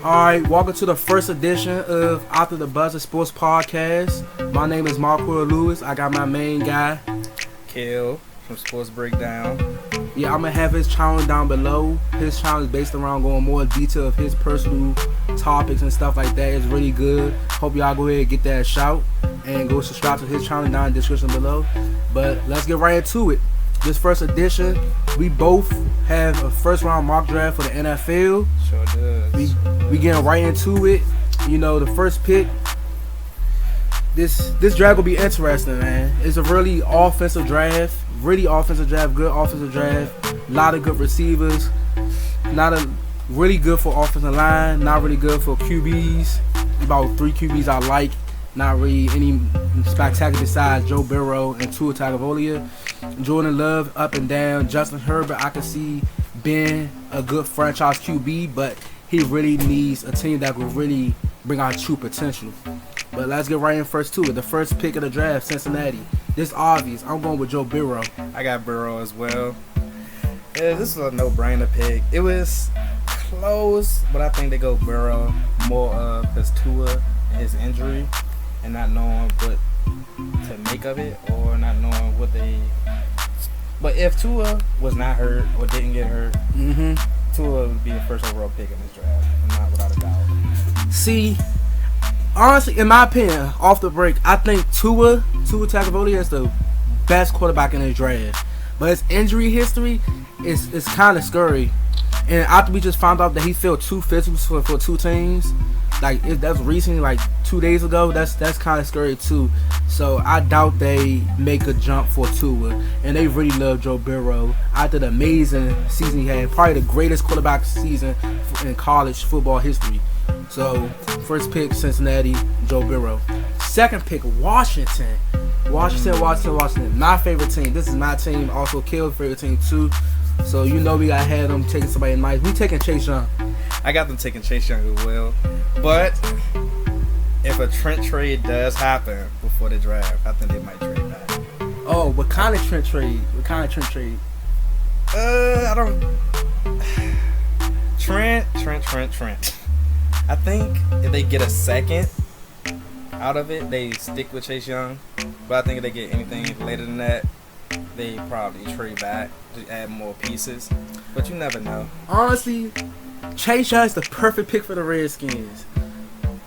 Alright, welcome to the first edition of After the Buzzer Sports Podcast. My name is Marco Lewis. I got my main guy, Kell from Sports Breakdown. Yeah, I'm going to have his channel down below. His channel is based around going more in detail of his personal topics and stuff like that. It's really good. Hope y'all go ahead and get that shout and go subscribe to his channel down in the description below. But let's get right into it. This first edition, we both have a first round mock draft for the NFL. Sure does. We getting right into it. You know, the first pick. This draft will be interesting, man. It's a really offensive draft. Good offensive draft. A lot of good receivers. Really good for offensive line. Not really good for QBs. About 3 QBs I like. Not really any spectacular besides Joe Burrow and Tua Tagovailoa. Jordan Love up and down. Justin Herbert, I can see being a good franchise QB, but he really needs a team that will really bring out true potential. But let's get right in first to it. The first pick of the draft, Cincinnati. This obvious. I'm going with Joe Burrow. I got Burrow as well. Yeah, this is a no-brainer pick. It was close, but I think they go Burrow more because Tua and his injury and not knowing what to make of it or not knowing what they... But if Tua was not hurt or didn't get hurt, Tua would be the first overall pick in this draft, not without a doubt. See, honestly, in my opinion, off the break, I think Tua Tagovailoa is the best quarterback in this draft. But his injury history is kind of scary. And after we just found out that he filled 2 physicals for 2 teams, that's recently, like 2 days ago, that's kind of scary too. So I doubt they make a jump for Tua. And they really love Joe Burrow. After the amazing season he had, probably the greatest quarterback season in college football history. So first pick, Cincinnati, Joe Burrow. Second pick, Washington. Washington. My favorite team. This is my team. Also, Kell's favorite team too. So you know we gotta have them taking somebody nice. We taking Chase Young. I got them taking Chase Young as well. But if a Trent trade does happen before the draft, I think they might trade back. Oh, what kind of Trent trade? I don't. Trent. I think if they get a second out of it, they stick with Chase Young. But I think if they get anything later than that, they probably trade back to add more pieces. But you never know. Honestly, Chase Young is the perfect pick for the Redskins.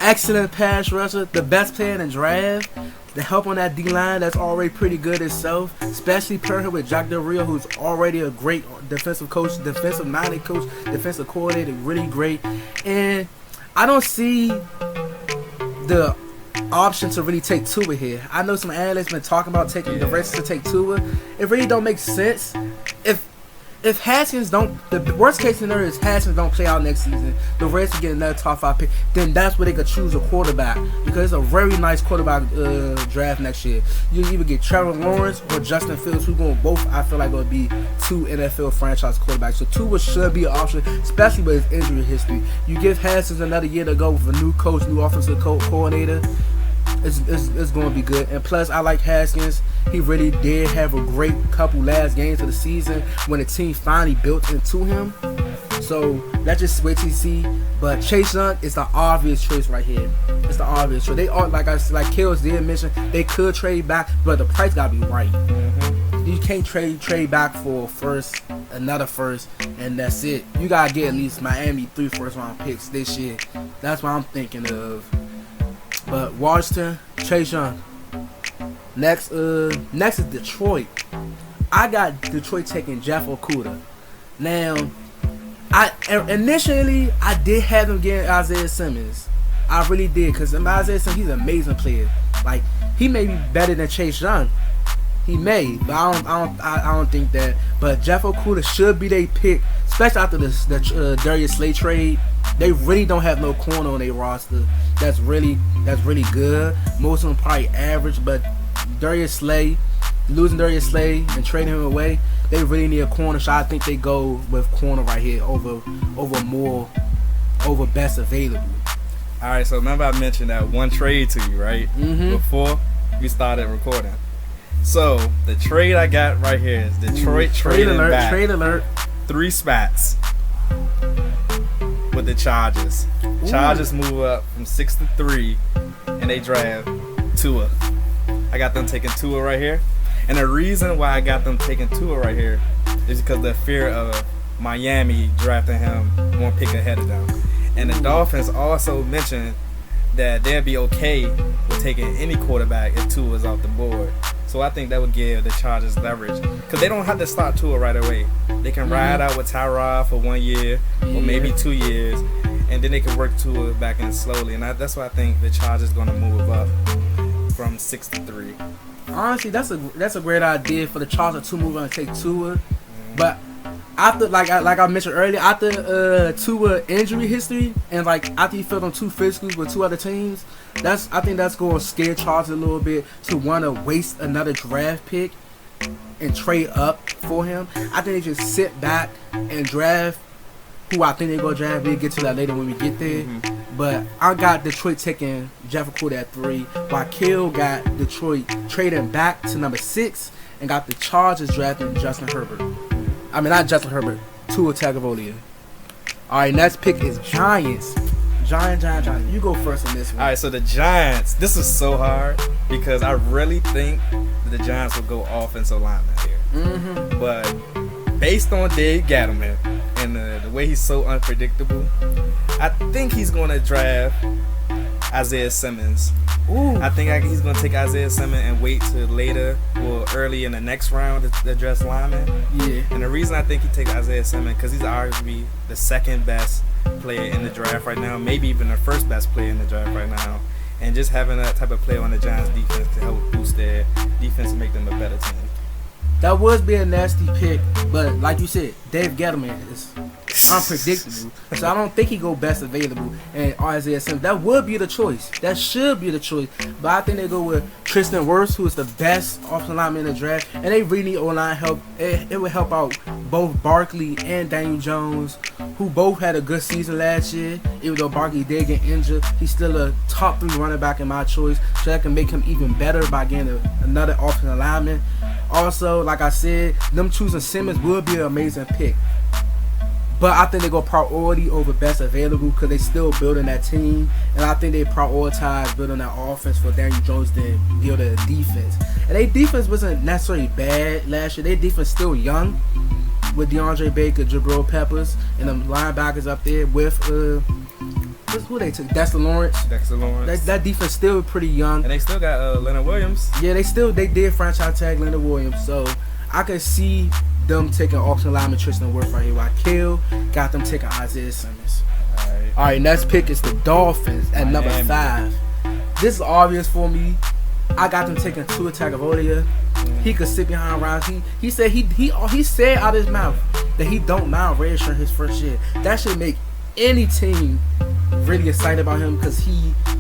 Excellent pass rusher, the best player in the draft. The help on that D-line that's already pretty good itself, especially pairing with Jack Del Rio, who's already a great defensive coach, defensive-minded coach, defensive coordinator, really great. And I don't see the option to really take Tua here. I know some analysts been talking about taking the Redskins to take Tua. It really don't make sense. If Haskins don't, the worst case scenario is Haskins don't play out next season, the Redskins get another top 5 pick, then that's where they could choose a quarterback, because it's a very nice quarterback draft next year. You either get Trevor Lawrence or Justin Fields, who going both, I feel like, going to be 2 NFL franchise quarterbacks. So Tua should be an option, especially with his injury history. You give Haskins another year to go with a new coach, new offensive coordinator. It's going to be good. And plus, I like Haskins. He really did have a great couple last games of the season when the team finally built into him. So let's just wait to see. But Chase Young is the obvious choice right here. It's the obvious choice. They are, like Kells did mention, they could trade back, but the price got to be right. You can't trade back for another first, and that's it. You got to get at least Miami 3 first-round picks this year. That's what I'm thinking of. But Washington, Chase Young. Next is Detroit. I got Detroit taking Jeff Okudah. Now, initially I did have them getting Isaiah Simmons. I really did, because Isaiah Simmons, he's an amazing player. Like, he may be better than Chase Young. He may, but I don't think that. But Jeff Okudah should be their pick, especially after the Darius Slay trade. They really don't have no corner on their roster that's really good. Most of them probably average, but losing Darius Slay and trading him away, they really need a corner. So I think they go with corner right here over best available. All right, so remember I mentioned that one trade to you, right? Before we started recording. So the trade I got right here is Detroit trading back Trade alert. 3 spots with the Chargers. Ooh. Chargers move up from 6-3, and they draft Tua. I got them taking Tua right here. And the reason why I got them taking Tua right here is because the fear of Miami drafting him one pick ahead of them. And the Dolphins also mentioned that they'd be okay with taking any quarterback if Tua is off the board. So I think that would give the Chargers leverage. Because they don't have to start Tua right away. They can ride out with Tyrod for 1 year or maybe 2 years. And then they can work Tua back in slowly. And that's why I think the Chargers going to move up from 6-3. Honestly, that's a great idea for the Chargers to move on and take Tua. But after, like I mentioned earlier, after Tua injury history and like after he filled on 2 physicals with 2 other teams, I think that's going to scare Chargers a little bit to want to waste another draft pick and trade up for him. I think they just sit back and draft who I think they're going to draft. We'll get to that later when we get there. But I got Detroit taking Jeff Okudah at 3, while Kell got Detroit trading back to number 6 and got the Chargers drafting Justin Herbert. I mean, not Justin Herbert, Tua Tagovailoa. All right, next pick is Giants. Giants. You go first on this one. All right, so the Giants. This is so hard because I really think that the Giants will go offensive lineman here. But based on Dave Gettleman and the way he's so unpredictable, I think he's going to draft Isaiah Simmons. Ooh. I think he's going to take Isaiah Simmons and wait till later or early in the next round to address lineman. Yeah. And the reason I think he takes Isaiah Simmons because he's arguably the second best player in the draft right now, maybe even the first best player in the draft right now. And just having that type of player on the Giants defense to help boost their defense and make them a better team. That would be a nasty pick, but like you said, Dave Gettleman is unpredictable. So I don't think he go best available. And Isaiah Simmons, that would be the choice. That should be the choice. But I think they go with Tristan Wirfs, who is the best offensive lineman in the draft. And they really need O-line help. It would help out both Barkley and Daniel Jones, who both had a good season last year. Even though Barkley did get injured, he's still a top 3 running back in my choice. So that can make him even better by getting another offensive lineman. Also, like I said, them choosing Simmons would be an amazing pick. But I think they go priority over best available because they still building that team. And I think they prioritize building that offense for Daniel Jones than build a defense. And their defense wasn't necessarily bad last year. Their defense still young with DeAndre Baker, Jabril Peppers, and them linebackers up there with who they took? Dexter Lawrence. That defense still pretty young. And they still got Leonard Williams. Yeah, they did franchise tag Leonard Williams. So I could see them taking offensive lineman Tristan Wirfs right here, while Kell got them taking Isaiah Simmons. All right, next pick is the Dolphins at number 5. This is obvious for me. I got them taking Tua Tagovailoa. He could sit behind Ryan. He said he said out of his mouth that he don't mind redshirting his first year. That should make any team really excited about him because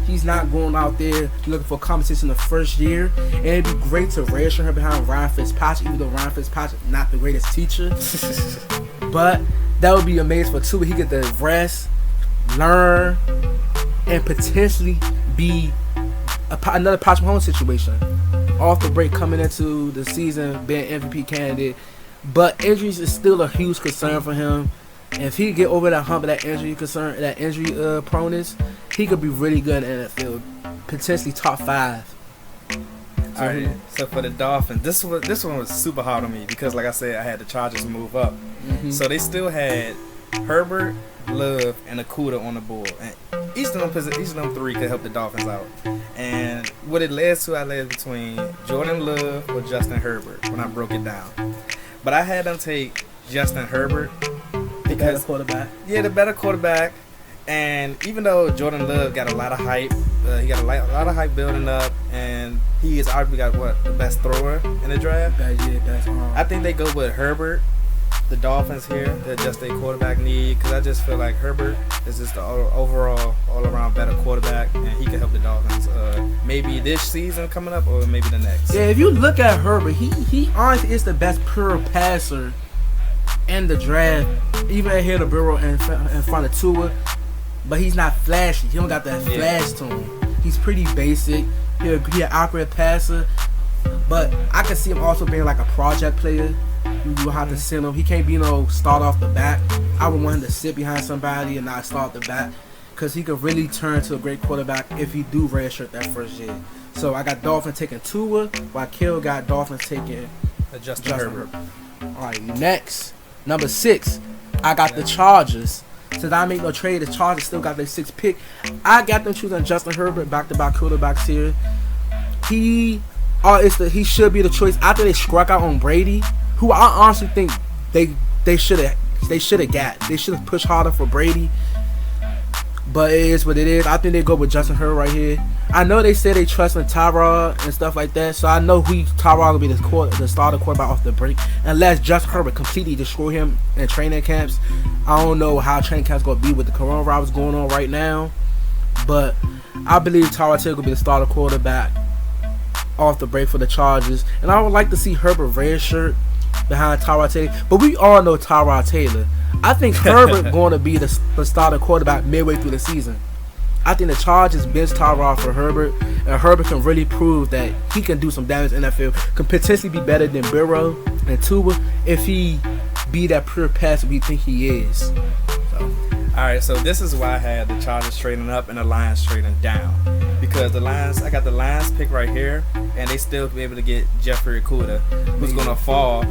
he's not going out there looking for competition the first year. And it'd be great to redshirt him behind Ryan Fitzpatrick, even though Ryan Fitzpatrick not the greatest teacher. But that would be amazing for Tua. He get the rest, learn, and potentially be another Patrick Mahomes situation. Off the break, coming into the season, being MVP candidate. But injuries is still a huge concern for him. And if he get over that hump of that injury concern, that injury proneness, he could be really good in the NFL, potentially top 5. All right. So for the Dolphins, this one was super hard on me because, like I said, I had the Chargers move up. So they still had Herbert, Love, and Okudah on the board, and each of them 3 could help the Dolphins out. And what it led to, I led between Jordan Love or Justin Herbert when I broke it down. But I had them take Justin Herbert. Because, the better quarterback. And even though Jordan Love got a lot of hype, he got a lot of hype building up, and he has arguably got the best thrower in the draft. I think they go with Herbert, the Dolphins here, to adjust their quarterback need, because I just feel like Herbert is just the overall all-around better quarterback, and he can help the Dolphins maybe this season coming up or maybe the next. Yeah, if you look at Herbert, he honestly is the best pure passer in the draft, even ahead of Burrow in front of Tua, but he's not flashy. He don't got that flash to him. He's pretty basic. He an accurate passer. But I can see him also being like a project player. You will have to send him. He can't be start off the bat. I would want him to sit behind somebody and not start the bat, because he could really turn to a great quarterback if he do redshirt that first year. So I got Dolphins taking Tua, while Kell got Dolphins taking Justin Herbert. All right, next, number 6, I got the Chargers. Since I make no trade, the Chargers still got their 6th pick. I got them choosing Justin Herbert, back-to-back quarterbacks here. He should be the choice after they struck out on Brady, who I honestly think they should have got. They should have pushed harder for Brady. But it is what it is. I think they go with Justin Herbert right here. I know they say they trust in Tyrod and stuff like that, so I know Tyrod will be the starter quarterback off the break, unless Justin Herbert completely destroy him in training camps. I don't know how training camps going to be with the coronavirus going on right now, but I believe Tyrod Taylor will be the starter quarterback off the break for the Chargers, and I would like to see Herbert redshirt behind Tyrod Taylor, but we all know Tyrod Taylor. I think Herbert going to be the starter quarterback midway through the season. I think the Chargers bench Tyrod for Herbert, and Herbert can really prove that he can do some damage in the NFL. Can potentially be better than Burrow and Tua if he be that pure passer we think he is. So. Alright, so this is why I had the Chargers trading up and the Lions trading down. Because the Lions, I got the Lions pick right here, and they still be able to get Jeffrey Okudah, who's going to fall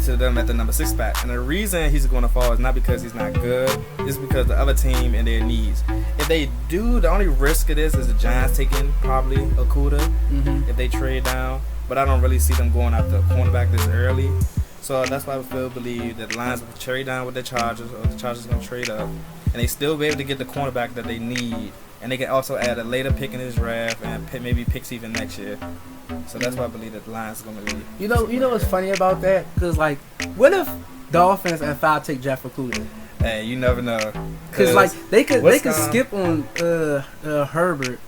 to them at the number 6 spot. And the reason he's going to fall is not because he's not good, it's because the other team and their needs. If they do, the only risk of this is the Giants taking probably Okudah if they trade down. But I don't really see them going after a cornerback this early. So that's why I still believe that the Lions will trade down with the Chargers, or the Chargers going to trade up. And they still be able to get the cornerback that they need. And they can also add a later pick in this draft and maybe picks even next year. So that's why I believe that the Lions are going to lead. You know what's funny about that? Because, like, what if Dolphins and 5 take Jeff Okudah? Hey, you never know. Because, like, they could skip on Herbert.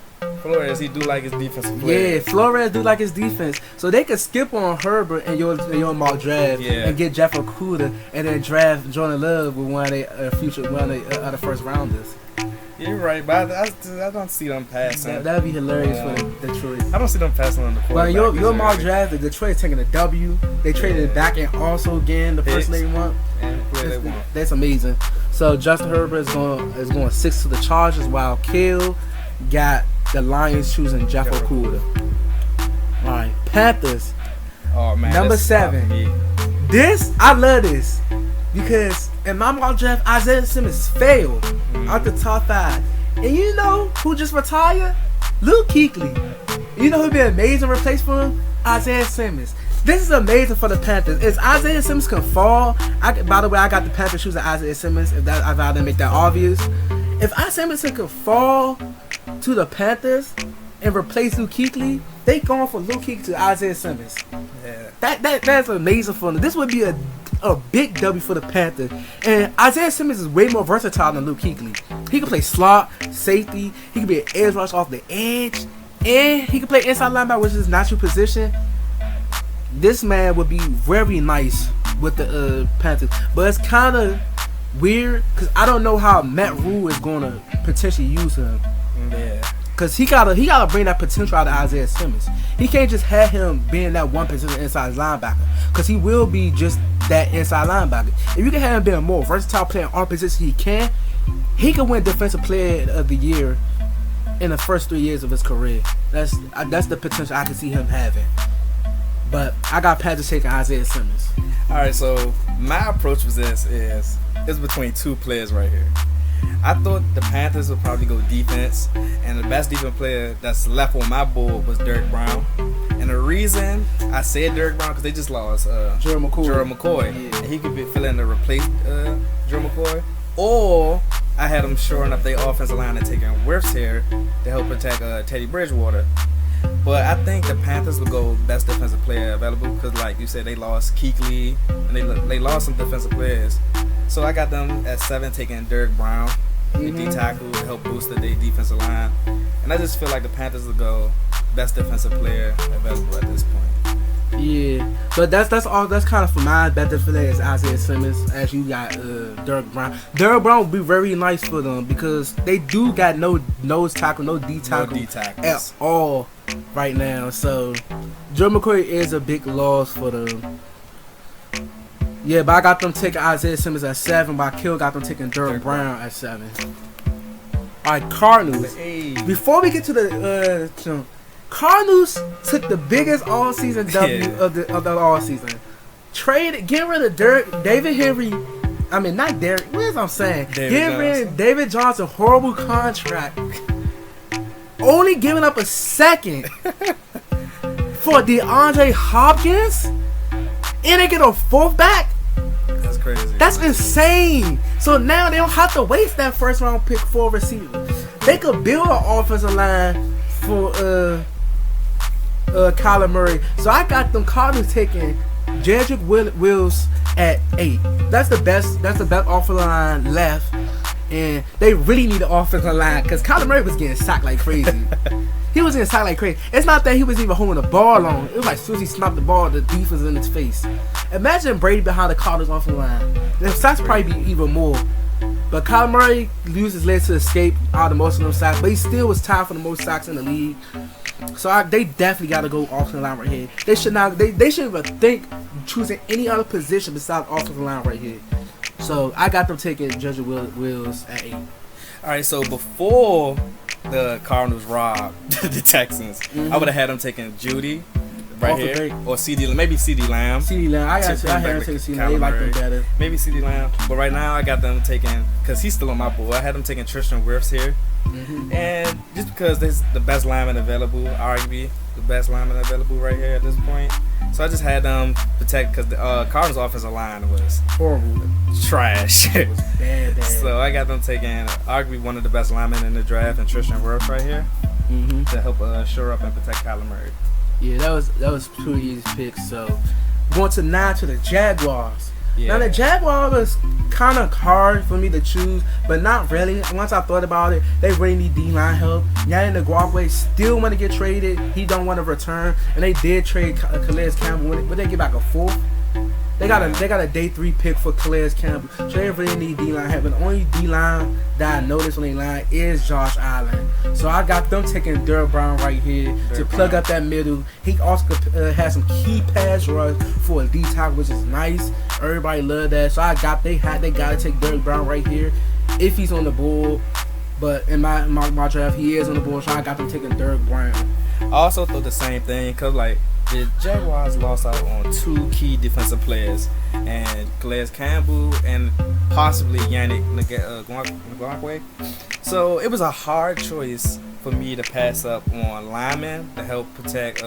Flores, he do like his defensive player. Yeah, Flores do like his defense. So they could skip on Herbert and your mock draft and get Jeff Okudah and then draft Jordan Love with one of the other first rounders. You're right, but I don't see them passing. That'd be hilarious for Detroit. I don't see them passing on the quarterback. But your mock draft, the Detroit taking a W. They traded it back and also again the person they want. That's amazing. So Justin Herbert is going 6 to the Chargers, while Kell got the Lions choosing Jeff Okudah. All right, Panthers. Oh man, number 7. I love this because in my mock draft, Isaiah Simmons failed out the top 5, and you know who just retired? Luke Kuechly. You know who'd be an amazing replacement for him? Isaiah Simmons. This is amazing for the Panthers. If Isaiah Simmons can fall, by the way, I got the Panthers choosing Isaiah Simmons. If I didn't make that obvious, if Isaiah Simmons can fall to the Panthers and replace Luke Kuechly, they going for Luke Kuechly to Isaiah Simmons. Yeah. That's amazing for them. This would be a big W for the Panthers. And Isaiah Simmons is way more versatile than Luke Kuechly. He can play slot, safety, he can be an edge rush off the edge, and he can play inside linebacker, which is his natural position. This man would be very nice with the Panthers. But it's kind of weird because I don't know how Matt Rule is going to potentially use him. Yeah. Because he gotta bring that potential out of Isaiah Simmons. He can't just have him being that one position inside linebacker, because he will be just that inside linebacker. If you can have him being a more versatile player in our position, he can win Defensive Player of the Year in the first 3 years of his career. That's the potential I can see him having. But I got Panthers taking Isaiah Simmons. All right, so my approach with this is it's between 2 players right here. I thought the Panthers would probably go defense, and the best defense player that's left on my board was Derek Brown. And the reason I said Derek Brown, because they just lost Gerald McCoy. Yeah. And he could be filling to replace Gerald McCoy. Or I had them shoring up their offensive line and taking Wirfs here to help protect Teddy Bridgewater. But I think the Panthers will go best defensive player available because, like you said, they lost Kuechly and they lost some defensive players. So I got them at 7 taking Derek Brown, the D tackle, to help boost their defensive line. And I just feel like the Panthers will go best defensive player available at this point. Yeah, but that's kind of for my best defensive player is Isaiah Simmons. As you got Derek Brown. Derek Brown will be very nice for them because they do got no nose tackle, no D tackle at all right now. So Joe McCoy is a big loss for them. Yeah, but I got them taking Isaiah Simmons at 7, but Kill got them taking Derrick Brown at 7. Alright, Cardinals. Before we get to the Cardinals took the biggest all-season W of the all-season. Getting rid of David Henry. I mean, not Derrick. What is I'm saying? Getting rid of David Johnson, horrible contract. Only giving up a second for DeAndre Hopkins, and they get a 4th back. That's crazy. That's insane. So now they don't have to waste that first round pick for a receiver. They could build an offensive line for Kyler Murray. So I got them Cardinals taking Jedrick Wills at 8. That's the best offensive line left. And they really need an offensive line because Kyler Murray was getting sacked like crazy. He was getting sacked like crazy. It's not that he was even holding the ball long. It was like as soon as he snapped the ball, the defense was in his face. Imagine Brady behind the Cardinals offensive line. The sacks probably be even more. But Kyler Murray used his legs to escape out of most of them sacks. But he still was tied for the most sacks in the league. So they definitely got to go offensive line right here. They should not. They shouldn't even think choosing any other position besides offensive line right here. So I got them taking Jedrick Wills at 8. All right. So before the Cardinals robbed the Texans, I would have had them taking Judy right here, or maybe CD Lamb. CD Lamb. I had them taking CD Lamb. They like them better. Maybe CD Lamb. But right now I got them taking, because he's still on my board, I had them taking Tristan Wirfs here. And just because this is the best lineman available, arguably the best lineman available right here at this point. So I just had them protect, because the Cardinals' offensive line was horrible, trash. It was bad. So I got them taking arguably one of the best linemen in the draft, and Tristan Wirfs right here to help shore up and protect Kyler Murray. Yeah, that was pretty easy pick. So going to 9 to the Jaguars. Yeah. Now the Jaguars was kind of hard for me to choose, but not really. Once I thought about it, they really need D-line help. Yannick Ngakoue still want to get traded. He don't want to return, and they did trade Calais Campbell. But they get back a 4th. They got a day 3 pick for Calais Campbell. So they really need D-line help. And the only D-line that I noticed on the line is Josh Allen. So I got them taking Derrick Brown right here to plug up that middle. He also has some key pass rush for a D tackle, which is nice. Everybody love that. So they got to take Derrick Brown right here if he's on the board. But in my draft, he is on the board, so I got them taking Derrick Brown. I also thought the same thing, because like the Jaguars lost out on 2 key defensive players, and Calais Campbell and possibly Yannick Ngakoue. So it was a hard choice for me to pass up on linemen to help protect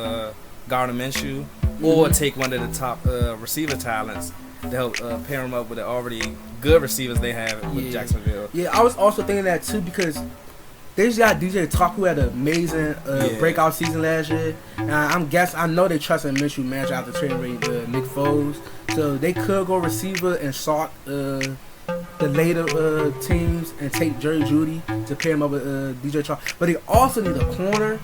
Gardner Minshew, or take one of the top receiver talents to help pair them up with the already good receivers they have with Jacksonville. Yeah, I was also thinking that too, because they just got DJ Talk, who had an amazing breakout season last year. I know they trust in Minshew match after trading Nick Foles, so they could go receiver and sort the later teams and take Jerry Jeudy to pair him up with DJ Talk. But they also need a corner,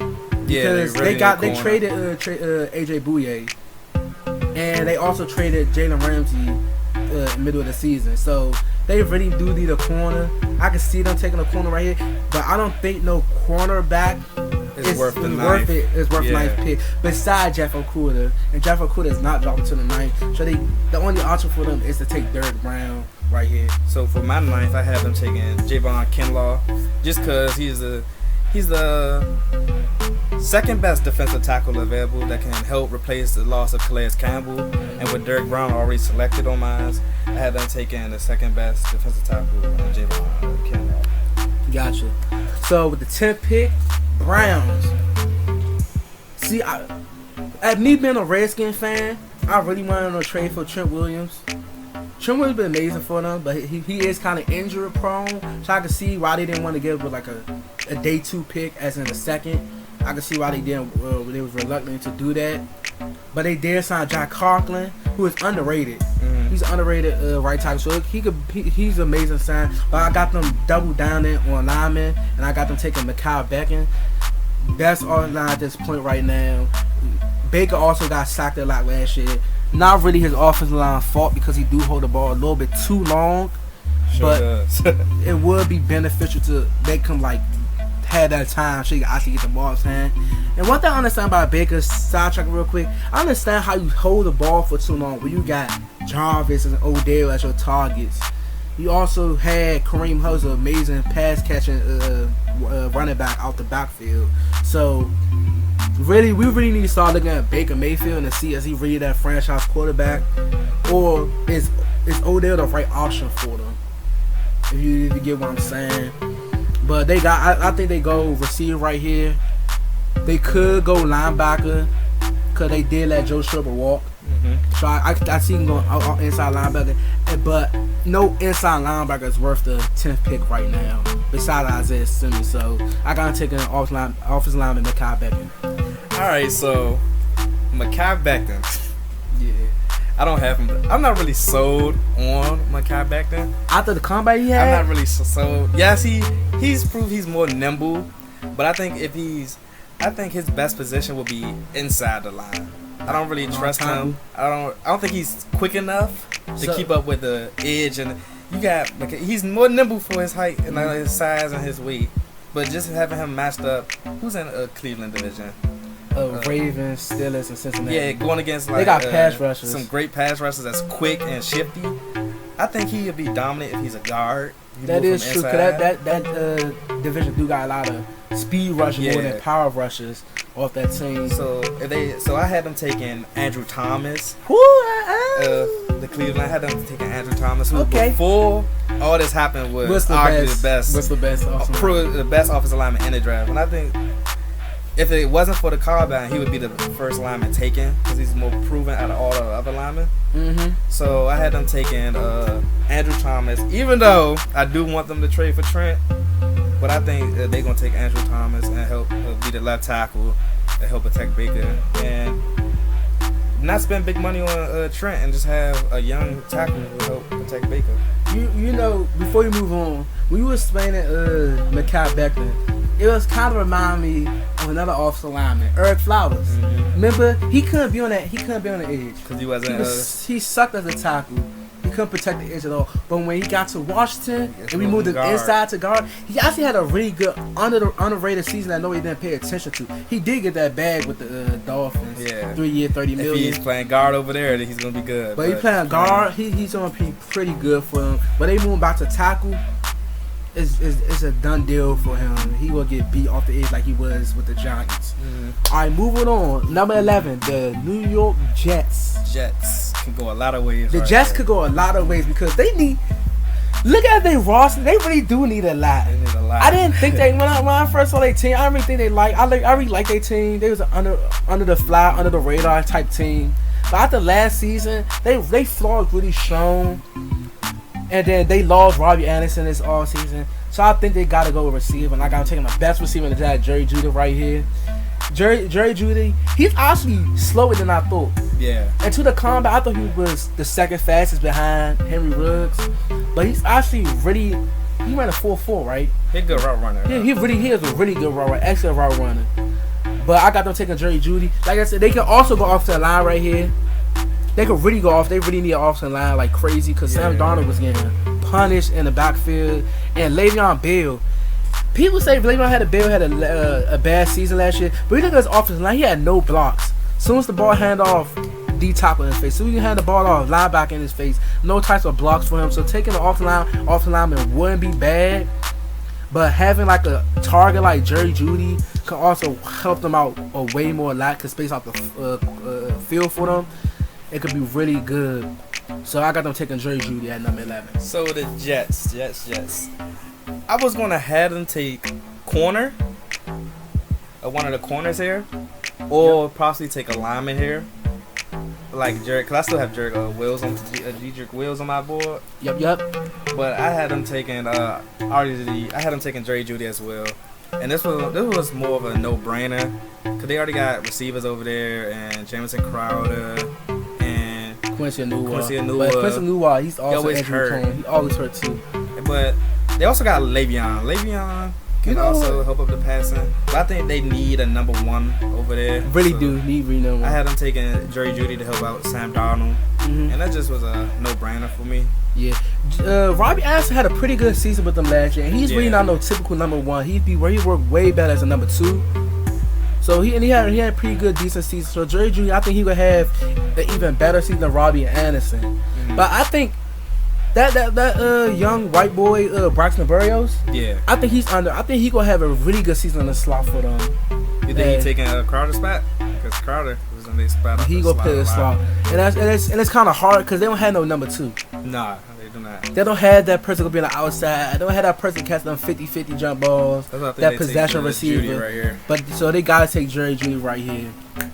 because they traded AJ Bouye, and they also traded Jalen Ramsey middle of the season. So they really do need a corner. I can see them taking a corner right here, but I don't think no cornerback is worth the ninth pick. Besides Jeff Okudah, and Jeff Okudah is not dropping to the 9th. So the only option for them is to take Derrick Brown right here. So for my 9th, I have them taking Javon Kinlaw, just because he's the second best defensive tackle available that can help replace the loss of Calais Campbell. And with Derrick Brown already selected on mine, I had them taking the second best defensive tackle, Javon Kinlaw. Gotcha. So with the 10th pick, Browns. See, at me being a Redskin fan, I really wanted to trade for Trent Williams. Trent Williams been amazing for them, but he is kind of injury prone. So I can see why they didn't want to give with like a day 2 pick, as in the second. I can see why they was reluctant to do that. But they did sign Jack Conklin, who is underrated. He's an underrated right tackle, so he's an amazing sign. But I got them double down on linemen, and I got them taking Mekhi Becton. Best line at this point right now. Baker also got sacked a lot last year. Not really his offensive line fault, because he do hold the ball a little bit too long. But it would be beneficial to make him like had that time so he could actually get the ball in his hand. And one thing I understand about Baker's sidetrack real quick, I understand how you hold the ball for too long when you got Jarvis and Odell as your targets. You also had Kareem Hunt's amazing pass catching running back out the backfield. So we really need to start looking at Baker Mayfield and see is he really that franchise quarterback, or is Odell the right option for them? If you get what I'm saying. But they got, I think they go receiver right here. They could go linebacker because they did let Joe Schreiber walk. Mm-hmm. So I see him going inside linebacker, but no inside linebacker is worth the 10th pick right now besides Isaiah Simmons. So I gotta take an offensive lineman, Mekhi Becton. All right, so Mekhi Becton. Yeah. I don't have him. I'm not really sold on Mekhi Becton. After the combat he had, I'm not really sold. Yes, he's proved he's more nimble, but I think his best position will be inside the line. I don't really trust him. I don't think he's quick enough to keep up with the edge, and he's more nimble for his height and his size and his weight. But just having him matched up, who's in a Cleveland division? Ravens, Steelers, and Cincinnati. Yeah, going against they got pass rushers. Some great pass rushers that's quick and shifty. I think he would be dominant if he's a guard. That is true. Cause that division do got a lot of speed rushers more than power rushers off that team. So I had them taking Andrew Thomas. The Cleveland, I had them taking Andrew Thomas, who before all this happened was arguably the best offensive lineman in the draft. And I think if it wasn't for the combine, he would be the first lineman taken because he's more proven out of all the other linemen. Mm-hmm. So I had them taking Andrew Thomas, even though I do want them to trade for Trent. But I think they're going to take Andrew Thomas and help be the left tackle and help protect Baker. And not spend big money on Trent and just have a young tackle to help protect Baker. You know, before you move on, when you were explaining Mekhi Becton, it was kind of remind me of another offensive lineman, Eric Flowers. Mm-hmm. Remember, he couldn't be on the edge because he wasn't. He sucked as a tackle. He couldn't protect the edge at all. But when he got to Washington and we moved him inside to guard, he actually had a really good underrated season that nobody didn't pay attention to. He did get that bag with the Dolphins. Yeah. 3 year, $30 million. If he's playing guard over there, then he's gonna be good. But he's playing guard, he's gonna be pretty good for him. But they move back to tackle. It's a done deal for him. He will get beat off the edge like he was with the Giants. Mm-hmm. All right, moving on. Number 11, the New York Jets. Jets can go a lot of ways. The Jets could go a lot of ways because they need. Look at their roster. They really do need a lot. They need a lot. I didn't think when I first saw their team, I didn't really think they like. I really like their team. They was an under the fly, under the radar type team. But after last season, they flaws really shown. And then they lost Robbie Anderson this all season. So I think they got to go with receiver. And I got to take the best receiver in the draft, Jerry Jeudy right here. Jerry Jeudy, he's actually slower than I thought. Yeah. And to the combat, I thought he was the second fastest behind Henry Ruggs. But he's actually really, he ran a 4.4, right? He's a good route runner. Yeah, he is a really good route runner, excellent route runner. But I got them taking Jerry Jeudy. Like I said, they can also go off to the line right here. They could really go off. They really need an offensive line like crazy because Sam Darnold was getting punished in the backfield. And Le'Veon Bell. People say Le'Veon Bell had a bad season last year. But you look at his offensive line, he had no blocks. As soon as the ball hand off, D-tackle in his face. So you can hand the ball off, linebacker in his face. No types of blocks for him. So taking the offensive lineman wouldn't be bad. But having like a target like Jerry Jeudy can also help them out a way more lot. Can space out the field for them. It could be really good. So I got them taking Jerry Jeudy at number 11. So the Jets. I was going to have them take corner. One of the corners here. Or possibly take a lineman here. Like Jerry, because I still have Jedrick Wills on my board. Yep. But I had them taking Jerry Jeudy as well. And this was more of a no-brainer. Because they already got receivers over there. And Jamison Crowder. Quincy Enunwa. But Quincy Enunwa, he's also injury prone. He always hurt too. But they also got Le'Veon. Le'Veon, Can also help up the passing. But I think they need a number one over there. Really do need number one. I had them taking Jerry Jeudy to help out Sam Darnold. And that just was a no-brainer for me. Yeah. Robbie Anderson had a pretty good season with them last year. And he's really not no typical number one. He worked way better as a number two. So he had a pretty good, decent season. So Jerry Jeudy, I think he would have an even better season than Robbie Anderson. But I think that young white boy Braxton Berrios. Yeah. I think he's under. I think he gonna have a really good season in the slot for them. You think he's taking Crowder's spot? Because Crowder was in their spot. He gonna play the slot, and it's kind of hard because they don't have no number two. Nah, they do not. They don't have that person gonna be on the outside. They don't have that person catching them 50-50 jump balls. That possession receiver. Right here. But so they gotta take Jerry Jeudy right here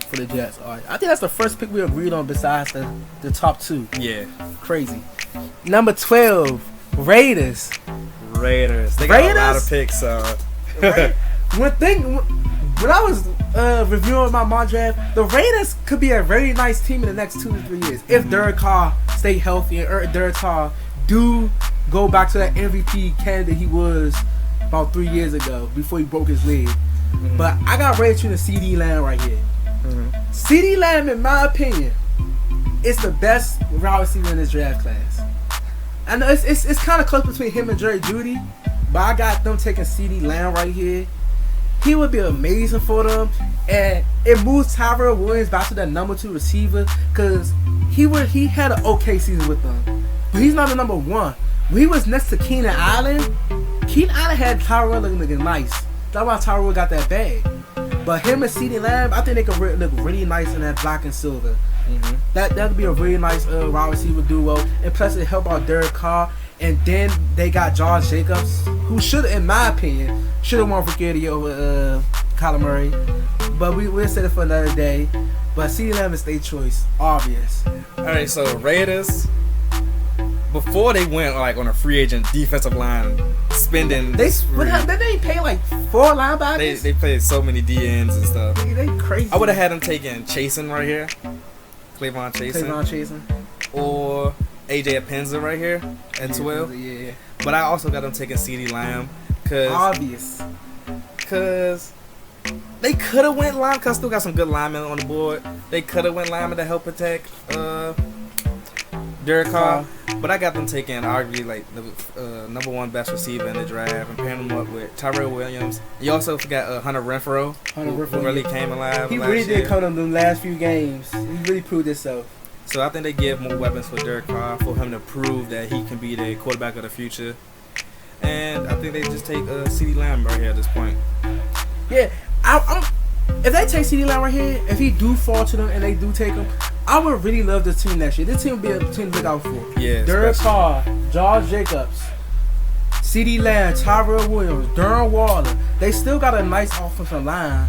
for the Jets. All right. I think that's the first pick we agreed on besides the top two. Yeah. Crazy. Number 12, Raiders. They got a lot of picks. When I was reviewing my mock draft, the Raiders could be a very nice team in the next 2 to 3 years if Derek Carr stay healthy and Derek Carr do go back to that MVP candidate he was about 3 years ago before he broke his leg. But I got Raiders choosing CD Lamb right here. CD Lamb, in my opinion, is the best wide receiver in this draft class. I know it's kind of close between him and Jerry Jeudy, but I got them taking CD Lamb right here. He would be amazing for them, and it moves Tyrell Williams back to that number 2 receiver because he had an okay season with them, but he's not the number one. When he was next to Keenan Allen had Tyrell looking nice. That's why Tyrell got that bag. But him and CD Lamb, I think they could look really nice in that black and silver. That would be a really nice wide receiver duo, and plus it help out Derek Carr. And then they got Josh Jacobs, who should, in my opinion, should have won Rookie of the Year over Kyler Murray. But we'll set it for another day. But CD Lamb is their choice, obvious. All right, so Raiders, before they went on a free agent defensive line spending, they pay like 4 linebackers. They played so many DNs and stuff. They crazy. I would have had them taking Chasen right here. Clavon Chasen. Or AJ Appenza right here at 12. Yeah. But I also got them taking CD Lamb. Obvious. Because they could have went lineman, because I still got some good linemen on the board. They could have went lineman to help protect Derek Carr. But I got them taking arguably the number 1 best receiver in the draft and pairing them up with Tyrell Williams. You also forgot Hunter Renfrow, who really came alive. He really did come in the last few games. He really proved himself. So I think they give more weapons for Derek Carr for him to prove that he can be the quarterback of the future. And I think they just take CD Lamb right here at this point. Yeah, if they take CD Lamb right here, if he do fall to them and they do take him, I would really love this team next year. This team would be a team to look out for. Yeah, Derek Carr, Josh Jacobs, CD Lamb, Tyrell Williams, Darren Waller. They still got a nice offensive line.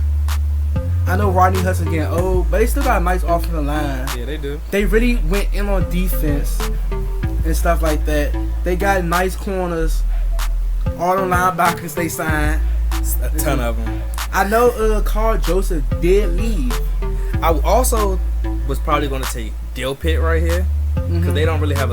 I know Rodney Hudson's getting old, but they still got a nice offensive line. Yeah, they do. They really went in on defense and stuff like that. They got nice corners. All the linebackers they signed. A ton of them. I know Carl Joseph did leave. I also was probably going to take Dill Pitt right here. Because they don't really have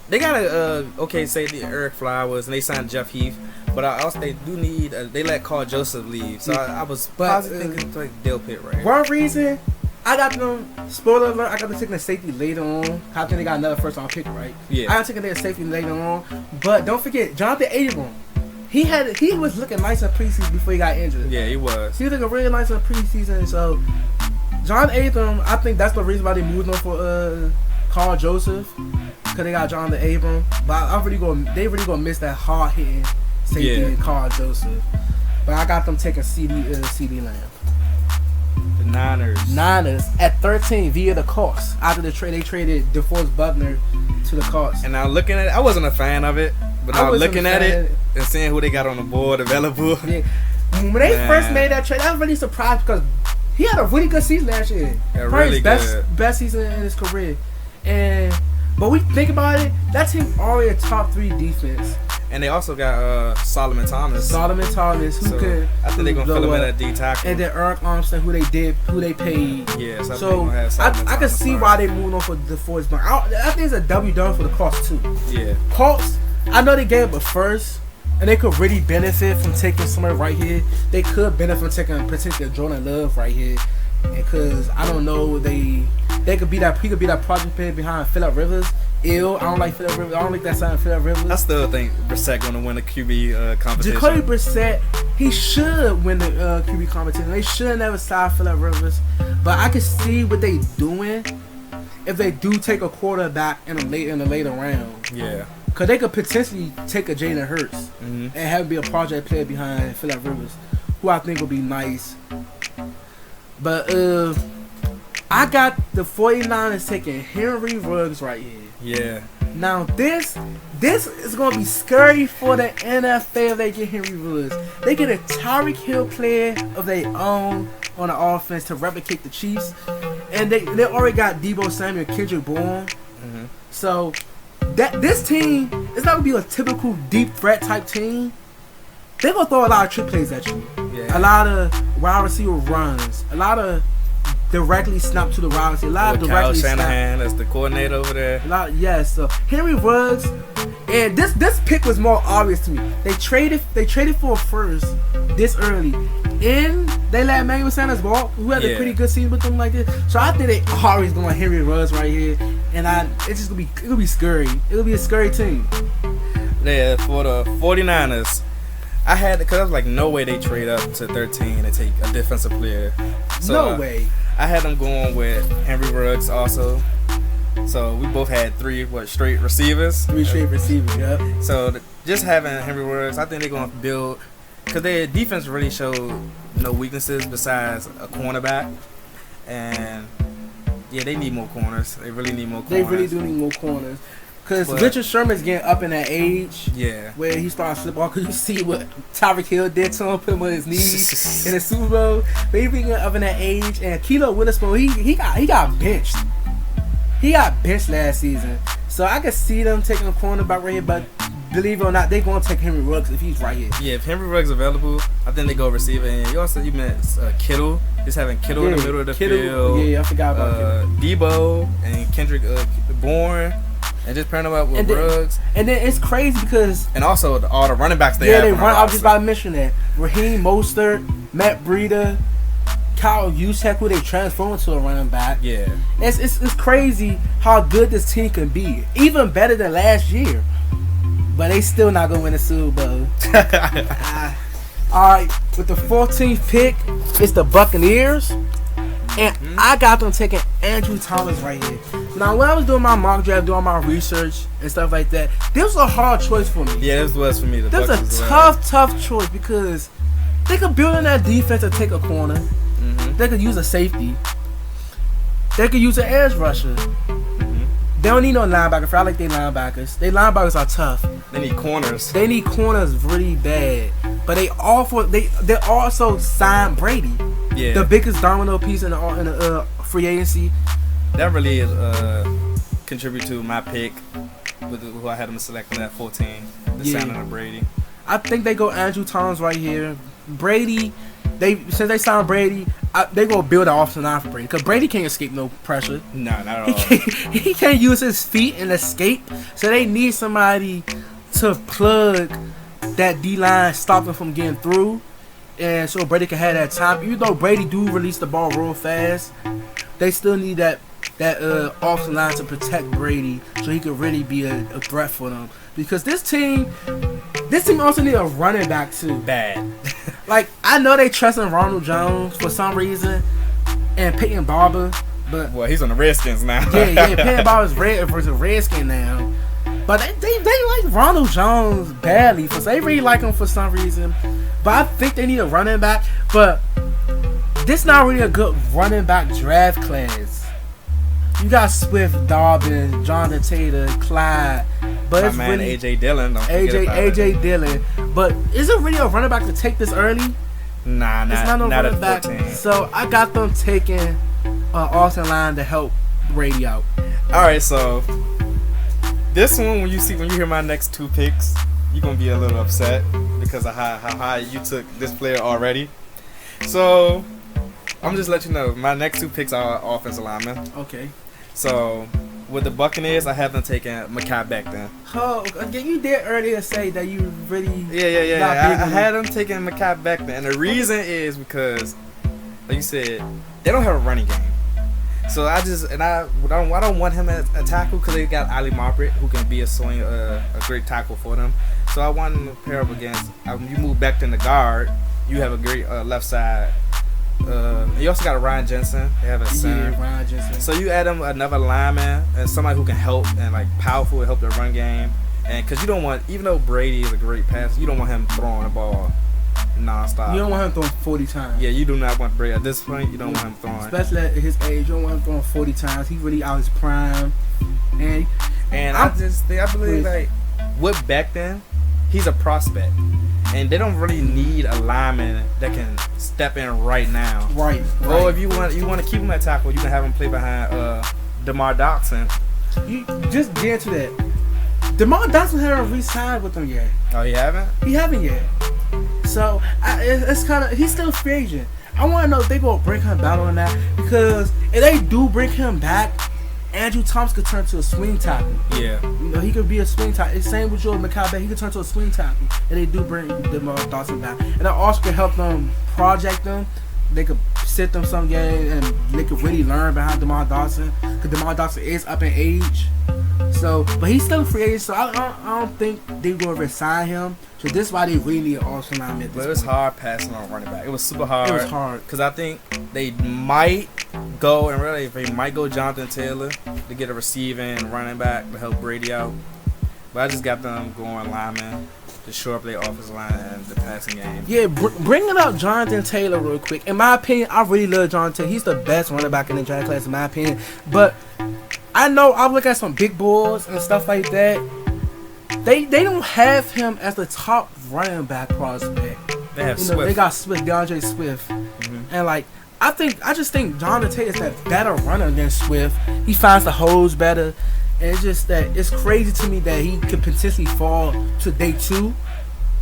they got a okay safety, Eric Flowers, and they signed Jeff Heath. But they do need. They let Carl Joseph leave, so I was thinking to take Dill Pitt right here. One reason I got them. Spoiler alert! I got them taking the safety later on. I think they got another first round pick, right? Yeah. I got taking their safety later on, but don't forget Jonathan Abram. He was looking nice in preseason before he got injured. Yeah, he was. He was looking really nice in preseason. So Jonathan Abram, I think that's the reason why they moved on for Carl Joseph, because they got Jonathan Abram. But they really gonna miss that hard hitting safety Carl Joseph. But I got them taking CD Lamb. The Niners at 13 via the Colts. After the trade, they traded DeForest Buckner to the Colts. And now looking at it, I wasn't a fan of it. But now looking at it and seeing who they got on the board available. Yeah. When they first made that trade, I was really surprised because he had a really good season last year. Probably his best season in his career. But we think about it, that team already a top 3 defense. And they also got Solomon Thomas. I think they're gonna fill him in at D tackle. And then Eric Armstead, who they paid. Yeah, so I can see why they moved on for DeForest Buckner. I think it's a W done for the Colts too. Yeah. Colts, I know they gave up a first, And they could really benefit from taking somebody right here. They could benefit from taking particular Jordan Love right here. Because I don't know, they could be that, he could be that project player behind Phillip Rivers. I don't like Phillip Rivers. I don't like that sign Phillip Rivers. I still think Brissett gonna win the QB competition. Jacoby Brissett, he should win the QB competition. They should never sign Phillip Rivers. But I can see what they doing if they do take a quarterback in the later round. Yeah. Because they could potentially take a Jalen Hurts and have him be a project player behind Phillip Rivers, who I think would be nice. But I got the 49ers taking Henry Ruggs right here. Yeah. Now this is gonna be scary for the NFL if they get Henry Ruggs. They get a Tyreek Hill player of their own on the offense to replicate the Chiefs, and they already got Deebo Samuel, Kendrick Bourne. So that this team is not gonna be a typical deep threat type team. They're gonna throw a lot of trick plays at you. Yeah. A lot of wide receiver runs. A lot of directly snap to the wide receiver. A lot of directly Kyle Shanahan as the coordinator over there. Yes. So Henry Ruggs, and this pick was more obvious to me. They traded for a first this early, and they let Emmanuel Sanders walk, who had a pretty good season with them like this. So I think they always going Henry Ruggs right here, and it's just it'll be scary. It'll be a scary team. Yeah, for the 49ers. I had, because I was like, no way they trade up to 13 and take a defensive player. So, no way. I had them going with Henry Ruggs also. So we both had three straight receivers. Three straight receivers, yep. So just having Henry Ruggs, I think they're going to build, because their defense really showed no weaknesses besides a cornerback. And yeah, they need more corners. They really need more corners. They really do need more corners. Because Richard Sherman's getting up in that age where he started to slip off. Because you see what Tyreek Hill did to him, put him on his knees in the Super Bowl. But he's getting up in that age. And Kilo Witherspoon, he got benched. He got benched last season. So I can see them taking a cornerback right here. But believe it or not, they're going to take Henry Ruggs if he's right here. Yeah, if Henry Ruggs available, I think they go receiver. And you meant Kittle. Just having Kittle in the middle of the field. Yeah, I forgot about Kittle. Debo and Kendrick Bourne. And just pairing them up with Ruggs. And then it's crazy because... And also all the running backs they have. Yeah, I was just about to mention that. Raheem Mostert, Matt Breida, Kyle Juszczyk, who they transformed into a running back. Yeah. It's crazy how good this team can be. Even better than last year. But they still not going to win the Super Bowl. Alright, with the 14th pick, it's the Buccaneers. And I got them taking Andrew Thomas right here. Now, when I was doing my mock draft, doing my research and stuff like that, this was a hard choice for me. Yeah, this was for me. This was a tough choice because they could build in that defense and take a corner. They could use a safety. They could use an edge rusher. They don't need no linebacker. I like their linebackers. Their linebackers are tough. They need corners. They need corners really bad. But they also signed Brady. Yeah. The biggest domino piece in the free agency. That really contribute to my pick with who I had them selecting at 14. The signing of Brady. I think they go Andrew Thomas right here. Brady, since they signed Brady, they gonna build an offensive line for Brady because Brady can't escape no pressure. No, not at all. He can't use his feet and escape. So they need somebody to plug that D line, stop him from getting through, and so Brady can have that time. Even though Brady do release the ball real fast, they still need that offensive line to protect Brady so he could really be a threat for them. Because this team also need a running back too. Bad. Like, I know they trust in Ronald Jones for some reason and Peyton Barber, but well, he's on the Redskins now. yeah, Peyton Barber's versus Redskin now. But they like Ronald Jones badly. They really like him for some reason. But I think they need a running back. But this not really a good running back draft class. You got Swift, Dobbins, Jonathan Taylor, Clyde. But my it's man really AJ Dillon. AJ Dillon. But is it really a running back to take this early? Nah, it's not no running at back. 14. So I got them taking Austin line to help Brady out. All right, so this one, when you hear my next two picks, you're gonna be a little upset because of how high you took this player already. So I'm just let you know my next two picks are offensive linemen. Okay. So with the Buccaneers, I have them taking Mekhi Becton. Oh, again, you did earlier say that you really Yeah. I had them taking Mekhi Becton, and the reason is because, like you said, they don't have a running game. So I don't want him as a tackle because they got Ali Marpet who can be a great tackle for them. So I want him to pair up against. You move back to the guard, you have a great left side. You also got Ryan Jensen. They have a center. Yeah, Ryan Jensen. So you add them another lineman and somebody who can help and like powerful help their run game. And because you don't want, even though Brady is a great passer, you don't want him throwing the ball nonstop. You don't want him throwing 40 times. Yeah, you do not want Brady at this point. You don't want him throwing, especially at his age. You don't want him throwing 40 times. He's really out his prime. And I believe like with Becton, he's a prospect. And they don't really need a lineman that can step in right now. Right. Or if you want to keep him at tackle, you can have him play behind DeMar Dotson. You just get to that. DeMar Dotson haven't re-signed with them yet. Oh, he haven't? He haven't yet. So it's kind of, he's still free agent. I want to know if they gonna bring him back on that, because if they do bring him back, Andrew Thomas could turn to a swing tackle. Yeah. You know, he could be a swing tackle. It's same with Jordan McCabe. He could turn to a swing tackle. And they do bring DeMar Dotson back. And that also could help them project them. They could sit them some game and they could really learn behind DeMar Dotson. Because DeMar Dotson is up in age. So, but he's still a free agent, so I don't think they're going to resign him. So this is why they really need an awesome lineman. But it was hard passing on running back. It was super hard. It was hard. Because I think they might go, and really, they might go Jonathan Taylor to get a receiving running back to help Brady out. But I just got them going lineman to shore up their offensive line and the passing game. Yeah, bringing up Jonathan Taylor real quick. In my opinion, I really love Jonathan Taylor. He's the best running back in the draft class, in my opinion. But I know I look at some big boards and stuff like that. They don't have him as the top running back prospect. They have Swift. They got Swift, DeAndre Swift, and like I just think Jonathan Taylor is that better runner than Swift. He finds the holes better, and it's just that it's crazy to me that he could potentially fall to day 2,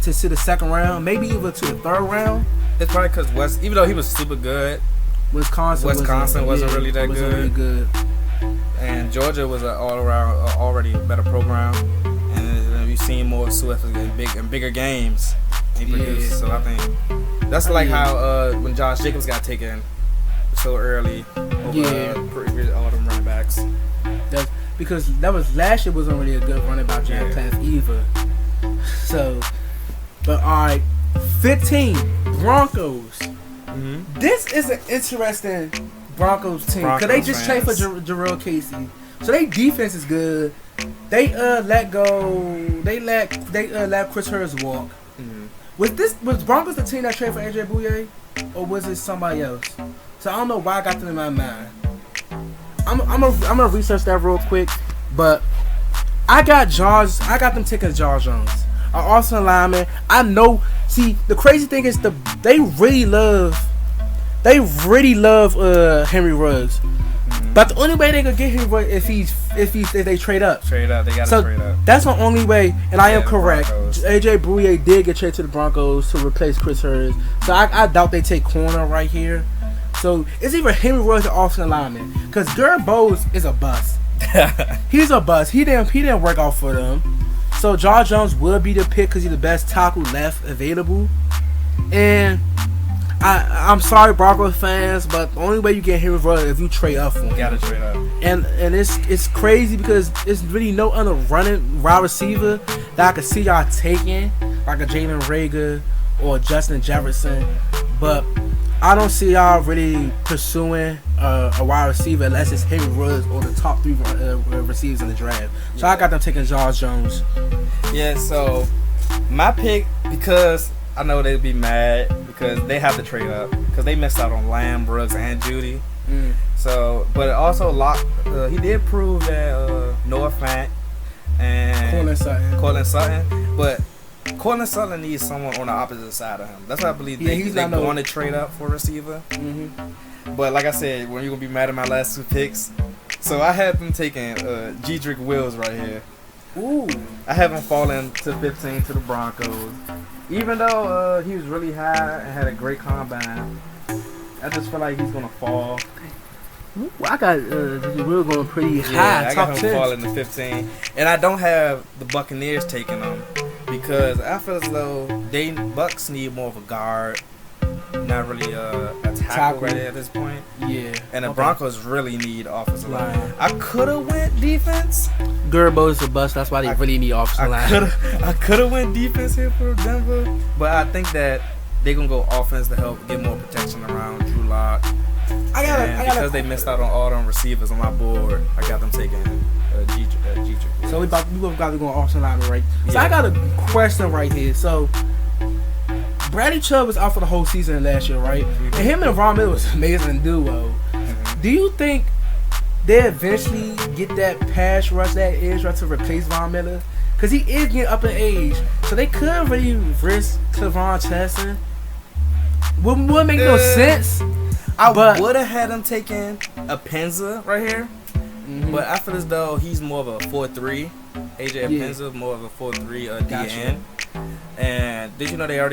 to the second round, maybe even to the third round. It's probably because even though he was super good, Wisconsin wasn't really that good. And Georgia was an all-around already better program, and we've seen more Swift in bigger games he produced. Yeah. So I think that's like how when Josh Jacobs got taken so early over all them running backs. That's because that was last year wasn't really a good running back draft class either. So, but all right, 15 Broncos. Mm-hmm. This is an interesting Broncos team, because they just traded for Jarrell Casey, so their defense is good. They let Chris Harris walk. Mm-hmm. Was Broncos the team that traded for AJ Bouye, or was it somebody else? So I don't know why I got them in my mind. I'm gonna research that real quick, but I got them taking Josh Jones, an awesome lineman. I know. See, the crazy thing is they really love Henry Ruggs. Mm-hmm. But the only way they could get Henry Ruggs if they trade up. They gotta trade up. That's the only way, and I am correct. AJ Bouye did get traded to the Broncos to replace Chris Harris. So I doubt they take corner right here. So it's either Henry Ruggs or offensive lineman, because Garrett Bowles is a bust. He's a bust. He didn't work out for them. So Josh Jones will be the pick because he's the best tackle left available. And I'm sorry, Broncos fans, but the only way you get Henry Ruggs is if you trade up for him. You gotta trade up. And it's crazy because there's really no other running wide receiver that I could see y'all taking, like a Jalen Reagor or Justin Jefferson. But I don't see y'all really pursuing a wide receiver unless it's Henry Ruggs or the top 3 receivers in the draft. So I got them taking Josh Jones. Yeah, so my pick, because I know they'd be mad because they have to trade up because they missed out on Lamb, Brooks, and Judy. So, but also he did prove that Noah Fant and Cortland Sutton, but Cortland Sutton needs someone on the opposite side of him. That's why I believe they want to trade up for a receiver. Mm-hmm. But like I said, when you're gonna be mad at my last 2 picks, so I have them taking Jedrick Wills right here. Ooh, I have him falling to 15 to the Broncos. Even though he was really high and had a great combine, I just feel like he's gonna fall. I got we're going pretty high. Yeah, I top got him 10. falling to 15. And I don't have the Buccaneers taking them because I feel as though Bucks need more of a guard, not really a tackle right at this point. Yeah. And the Broncos really need offensive line. I could have went defense. Gerbo is a bust. That's why they really need offensive line. I could have went defense here for Denver, but I think that they're gonna go offense to help get more protection around Drew Lock. Because they missed out on all them receivers on my board, I got them taking Jeter. So we got to go offensive line, right? So Yeah. I got a question right here. So Bradley Chubb was out for the whole season last year, right? And him and Von Miller was an amazing duo. Do you think they eventually get that pass rush, that edge rush to replace Von Miller? Because he is getting up in age. So they could really risk Clavon Chancellor. Would make no sense. I would have had him taking a Penza right here. But I feel as though he's more of a 4-3. AJ Penza more of a 4-3 DN. And did you know they got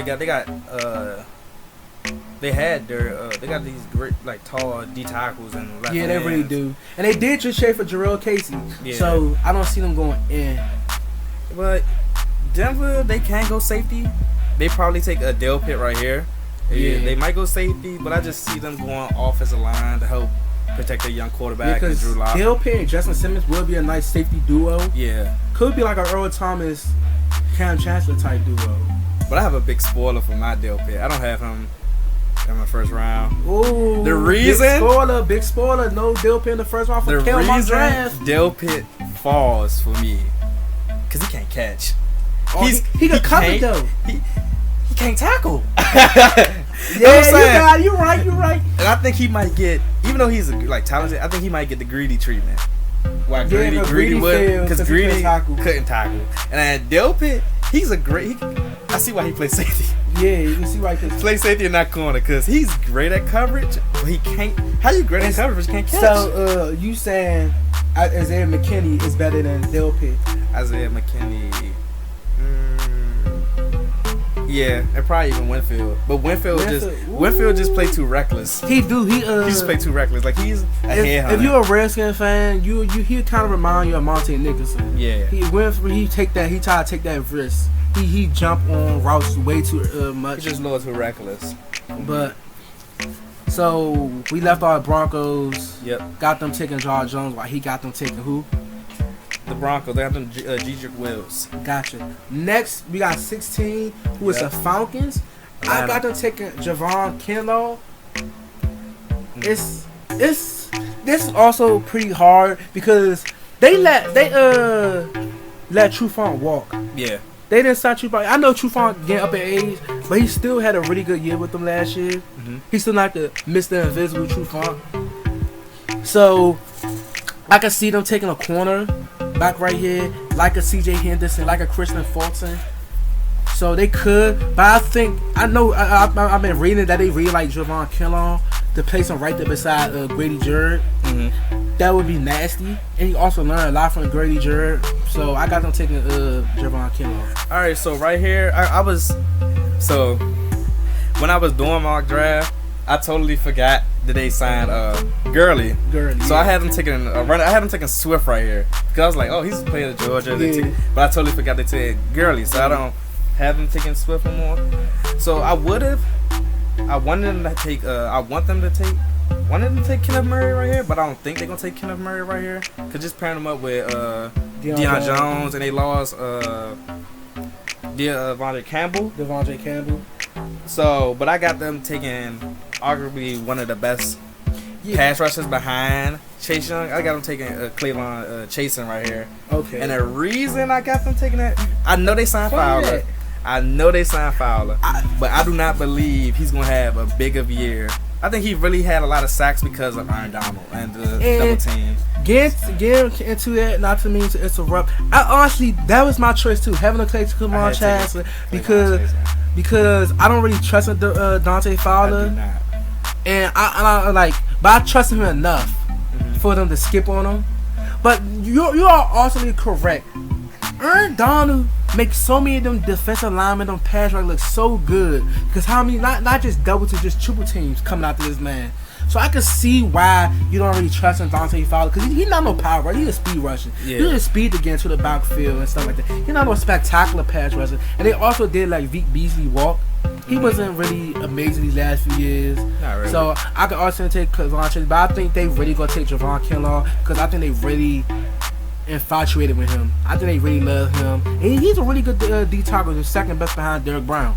these great like tall D tackles and left yeah, they really do. And they did just trade for Jarrell Casey. Yeah. So I don't see them going in. But Denver, they can go safety. They probably take a Dale Pitt right here. Yeah, they might go safety, but I just see them going offensive line to help protect their young quarterback and Drew Lock. Dale Pitt and Justin Simmons will be a nice safety duo. Yeah. Could be like a Earl Thomas, Cam Chancellor type duo. But I have a big spoiler for my Dale Pitt. I don't have him in my first round. Ooh. The reason? Big spoiler. No Dale Pitt in the first round for Kell and I draft. Dale Pitt falls for me because he can't catch. Oh, he can cover though. He can't tackle. Yeah, you're right. And I think he might get, even though he's like talented, I think he might get the Greedy treatment. Why Greedy would, because Greedy couldn't tackle. And then Dale Pitt, he's a great. I see why he plays safety. Yeah, you can see why he plays safety and not corner, because he's great at coverage, but he can't. How you great at coverage? Can't catch. So you saying Isaiah McKinney is better than Dale Pitt? Isaiah McKinney. Yeah, and probably even Winfield. But Winfield just play too reckless. He just play too reckless. Like he's a headhunter. If you're a Redskins fan, he kind of remind you of Monte Nicholson. Yeah. He tried to take that risk. He jumped on routes way too much. He just a little too reckless. But so we left our Broncos. Yep. Got them taking George Jones while he got them taking who? The Broncos. They have them Jedrick Wills. Gotcha. Next, we got 16, who is the Falcons. I got them taking Javon Kinlaw. This is also pretty hard because they let Trufant walk. Yeah. They didn't sign Trufant. I know Trufant getting up in age, but he still had a really good year with them last year. Mm-hmm. He's still like the Mr. Invisible Trufant. So I can see them taking a corner back right here, like a CJ Henderson, like a Christian Fulton. So they could, but I think I've been reading that they really like Javon Kinlaw to place him right there beside Grady Jarrett. Mm-hmm. That would be nasty, and he also learned a lot from Grady Jarrett. So I got them taking Javon Kinlaw. All right, so right here, when I was doing mock draft, I totally forgot that they signed Gurley. So I had them taking a runner. I had them taking Swift right here because I was like, oh, he's playing at Georgia. Yeah. But I totally forgot they took Gurley, so I don't have them taking Swift anymore. So I wanted them to take. I wanted them to take Kenneth Murray right here, but I don't think they're gonna take Kenneth Murray right here because just pairing them up with Deion Jones, and they lost Devondre Campbell. So, but I got them taking arguably one of the best pass rushers behind Chase Young. I got them taking Cleveland Chasen right here. Okay. And the reason I got them taking that, I know they signed Fowler. But I do not believe he's going to have a big of year. I think he really had a lot of sacks because of Aaron Donald and the double team. Get into that, not to mean to interrupt. Honestly, that was my choice too, having to take Clavon Chancellor because I don't really trust Dante Fowler. I do not. And but I trust him enough for them to skip on him. But you are also correct. Aaron Donald makes so many of them defensive linemen, them pass rush look so good. Because how many, not just double to just triple teams coming after this man. So I can see why you don't really trust in Dante Fowler, because he's not no power rusher. He's a speed rusher. Yeah. He's a speed to get into the backfield and stuff like that. He's not no spectacular pass rusher. And they also did like Vic Beasley walk. He wasn't really amazing these last few years. Not really. So I could also take Kazan Chase, but I think they really gonna take Javon Kinlaw, because I think they really infatuated with him. I think they really love him. And he's a really good D tackle, the second best behind Derrick Brown.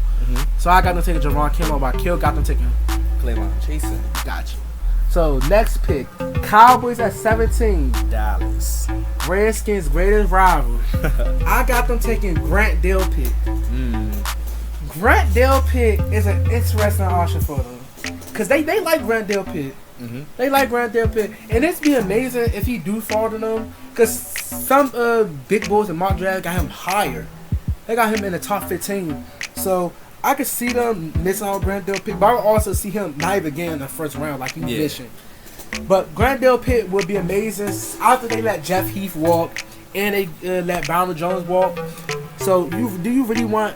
So I got them taking Javon Kinlaw, but Kill got them taking Cleveland chasing. Gotcha. So next pick, Cowboys at 17. Dallas. Redskins' greatest rival. I got them taking Grant Delpit. Grant Delpit is an interesting option for them, because they like Grant Delpit. They like Grant Delpit, and it'd be amazing if he do fall to them, because some big boys in mock draft got him higher. They got him in the top 15. So I could see them missing on Grant Delpit, but I would also see him not even getting in the first round like he mentioned. But Grant Delpit would be amazing after they let Jeff Heath walk and they let Ronald Jones walk. So do you really want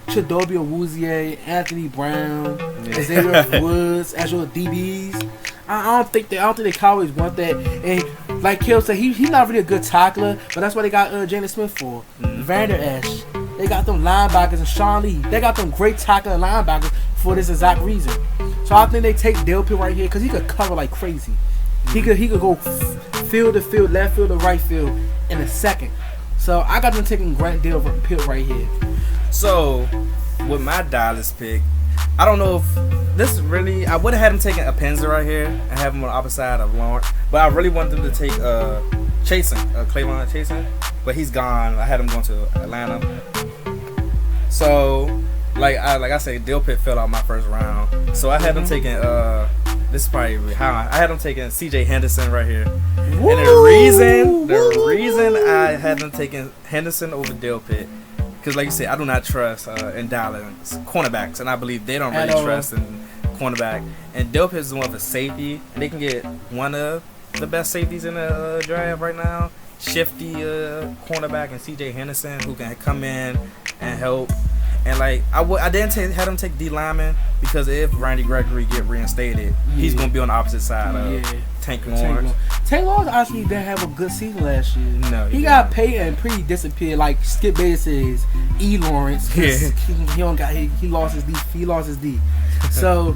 Chidobe Awuzie, Anthony Brown, Xavier Woods as your DBs? I don't think the Cowboys want that. And like Kill said, he's not really a good tackler, but that's what they got Jalen Smith for. Vander Esch. They got them linebackers and Sean Lee. They got them great tackling linebackers for this exact reason. So I think they take Delpit right here, because he could cover like crazy. He could go field to field, left field to right field in a second. So I got them taking Grant Delpit right here. So with my Dallas pick, I don't know if this really. I would have had him taking a Penza right here and have him on the opposite side of Lawrence, but I really want them to take Cleveland chasing, but he's gone. I had him going to Atlanta. So like I said, Delpit fell out my first round. So I had him taking this is probably how I had him taking C.J. Henderson right here. Woo! And the reason I had them taking Henderson over Delpit, because like you said, I do not trust in Dallas cornerbacks, and I believe they don't really trust in cornerback. And Delpit is one of the safety, and they can get one of the best safeties in the draft right now. Shifty cornerback and C.J. Henderson, who can come in and help. And like I didn't have him take D lineman, because if Randy Gregory get reinstated, he's gonna be on the opposite side of Tank Lawrence. Tank Lawrence actually didn't have a good season last year. No, he got paid and pretty disappeared. Like Skip Bates says, Lawrence. He lost his D. He lost his D. So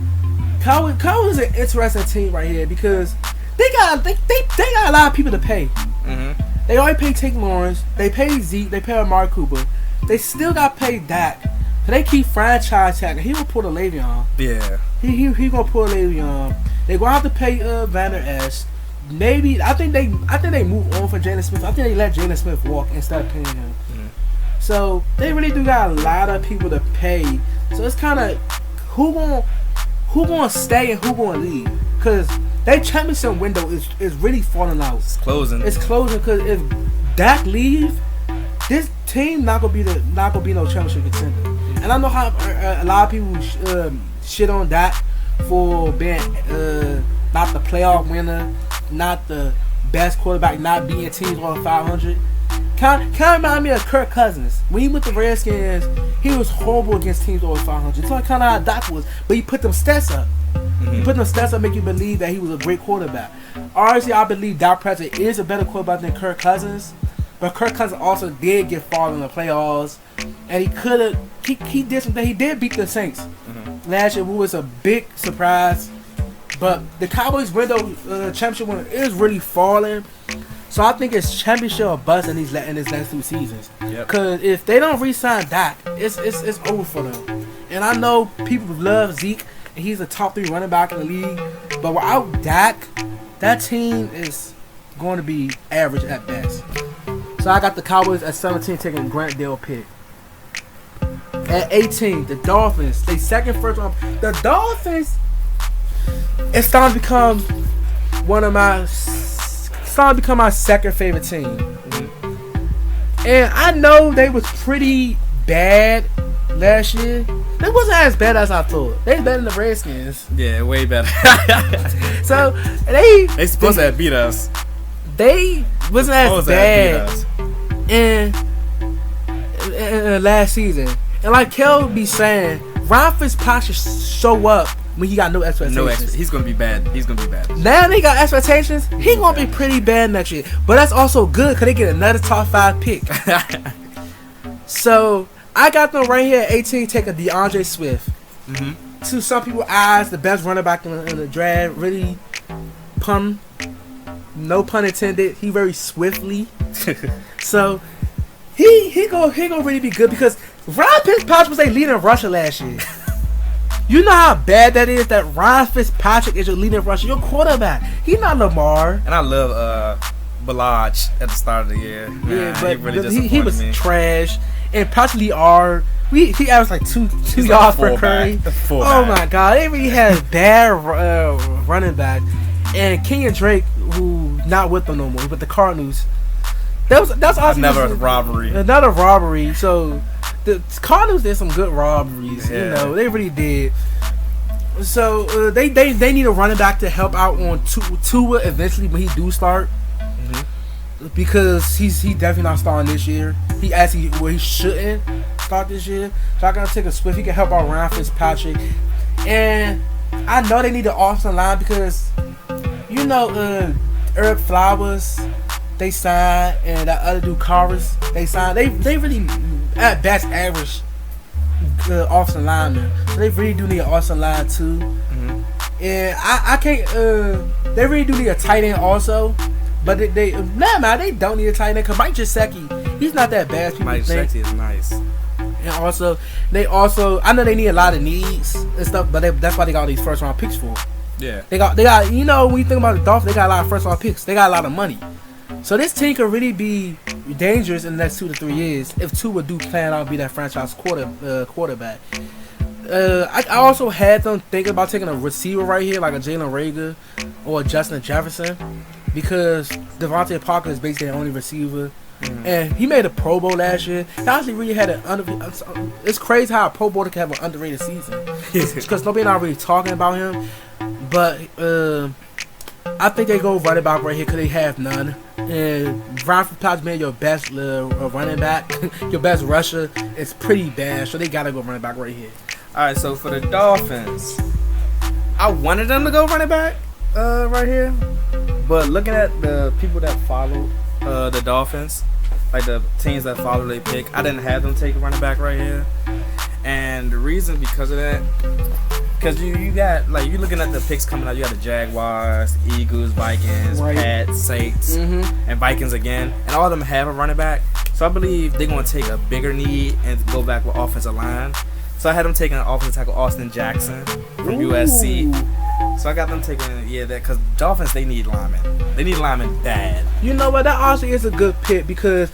Cowboys is an interesting team right here, because they got a lot of people to pay. They already pay Tank Lawrence. They pay Zeke. They pay Amari Cooper. They still got paid Dak. They keep franchise tagging. He will pull a Le'Veon. Yeah. He gonna pull a Le'Veon. They gonna have to pay Vander Esch. Maybe I think they move on for Jalen Smith. I think they let Jalen Smith walk instead of paying him. So they really do got a lot of people to pay. So it's kind of who gonna stay and who gonna leave, because their championship window is really falling out. It's closing because if Dak leave, this team not gonna be no championship contender. And I know how a lot of people shit on Dak for being not the playoff winner, not the best quarterback, not beating teams over 500. Kind of remind me of Kirk Cousins. When he went to Redskins, he was horrible against teams over 500. So kind of how Dak was, but he put them stats up. He put them stats up, make you believe that he was a great quarterback. Honestly, I believe Dak Prescott is a better quarterback than Kirk Cousins. But Kirk Cousins also did get far in the playoffs, and he did something. He did beat the Saints last year, which was a big surprise. But the Cowboys' window championship window is really falling, so I think it's championship or bust in these next 2 seasons. Because if they don't re-sign Dak, it's over for them. And I know people love Zeke, and he's a top 3 running back in the league. But without Dak, that team is going to be average at best. So I got the Cowboys at 17 taking Grant Delpit. At 18, the Dolphins. They second first round. The Dolphins, it's starting to become my second favorite team. And I know they was pretty bad last year. They wasn't as bad as I thought. They better than the Redskins. Yeah, way better. So they supposed to have beat us. They wasn't as bad in last season. And like Kell be saying, Ron Fitzpatrick show up when he got no expectations. He's gonna be bad. Now they got expectations. He gonna be pretty bad next year. But that's also good because they get another top 5 pick. So I got them right here at 18 taking DeAndre Swift. Mm-hmm. To some people's eyes, the best running back in the draft. Really, no pun intended. He very swiftly. So he gonna really be good because Ryan Fitzpatrick was a leading rusher last year. You know how bad that is. That Ryan Fitzpatrick is your leading rusher, your quarterback. He's not Lamar. And I love Balaj at the start of the year. Yeah, but he was trash. And Patrick he averaged like two yards per carry. Oh my God, they really had bad running back. And Kenyon Drake, who not with them no more, but the Cardinals. That's also another robbery. Another robbery. So the Cardinals did some good robberies. Yeah. You know, they really did. So they need a running back to help out on Tua eventually when he do start. Mm-hmm. Because he's definitely not starting this year. He shouldn't start this year. So I gotta take a Swift. He can help out Ryan Fitzpatrick. And I know they need an offensive line because Eric Flowers they signed, and that other dude Carus they signed. They really at best average offensive linemen. So they really do need an offensive line too. Mm-hmm. And I can't. They really do need a tight end also. But they don't need a tight end because Mike Gesicki, he's not that bad. Mike Gesicki is nice. And also, I know they need a lot of needs and stuff, but that's why they got all these first round picks for. Yeah. They got when you think about the Dolphins, they got a lot of first round picks. They got a lot of money. So this team could really be dangerous in the next 2 to 3 years if Tua do plan on be that franchise quarterback. I also had them thinking about taking a receiver right here, like a Jalen Reagor or a Justin Jefferson, because Devontae Parker is basically the only receiver. Mm-hmm. And he made a Pro Bowl last year. He actually really had it's crazy how a Pro Bowler can have an underrated season. Because nobody not really talking about him. But I think they go running back right here because they have none. And Ryan Fitzpatrick being your best running back, your best rusher, is pretty bad. So they got to go running back right here. Alright, so for the Dolphins, I wanted them to go running back right here. But looking at the people that follow the Dolphins, like the teams that follow their pick, I didn't have them take a running back right here. And the reason because of that, because you got, like, you looking at the picks coming out, you got the Jaguars, Eagles, Vikings, right. Pats, Saints, and Vikings again. And all of them have a running back. So I believe they're going to take a bigger need and go back with offensive line. So I had them taking an offensive tackle, Austin Jackson from USC. So I got them taking, that, because Dolphins, they need linemen. They need linemen bad. You know what? That also is a good pick because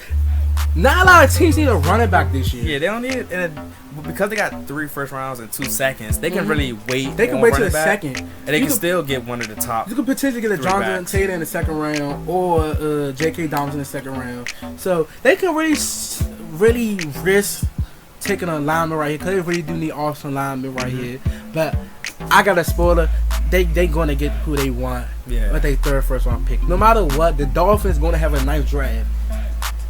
not a lot of teams need a running back this year. Yeah, they don't need it. And because they got 3 first rounds and 2 seconds, they can really wait. They can wait till the second. And they can still get one of the top. You could potentially get a Jonathan Taylor in the second round or J.K. Dobbins in the second round. So they can really risk taking a lineman right here because they really do need awesome lineman right here. But I got a spoiler. They gonna get who they want. Yeah. With their 3rd first round pick. No matter what, the Dolphins gonna have a nice draft.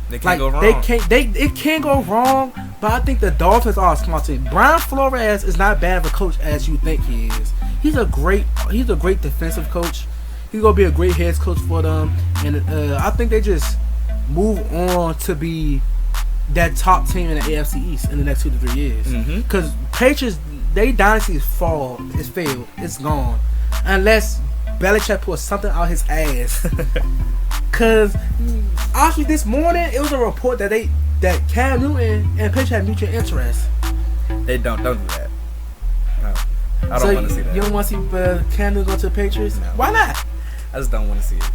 They can't go wrong. It can't go wrong. But I think the Dolphins are a smart team. Brian Flores is not bad of a coach as you think he is. He's a great defensive coach. He's gonna be a great head coach for them. And I think they just move on to be that top team in the AFC East in the next 2 to 3 years. Because Patriots, they dynasty is failed. It's gone. Unless Belichick puts something out his ass. Because actually this morning it was a report that Cam Newton and Patriots had mutual interest. They don't do that. No, I don't want to see that. You don't want to see Cam Newton go to the Patriots? No. Why not? I just don't want to see it.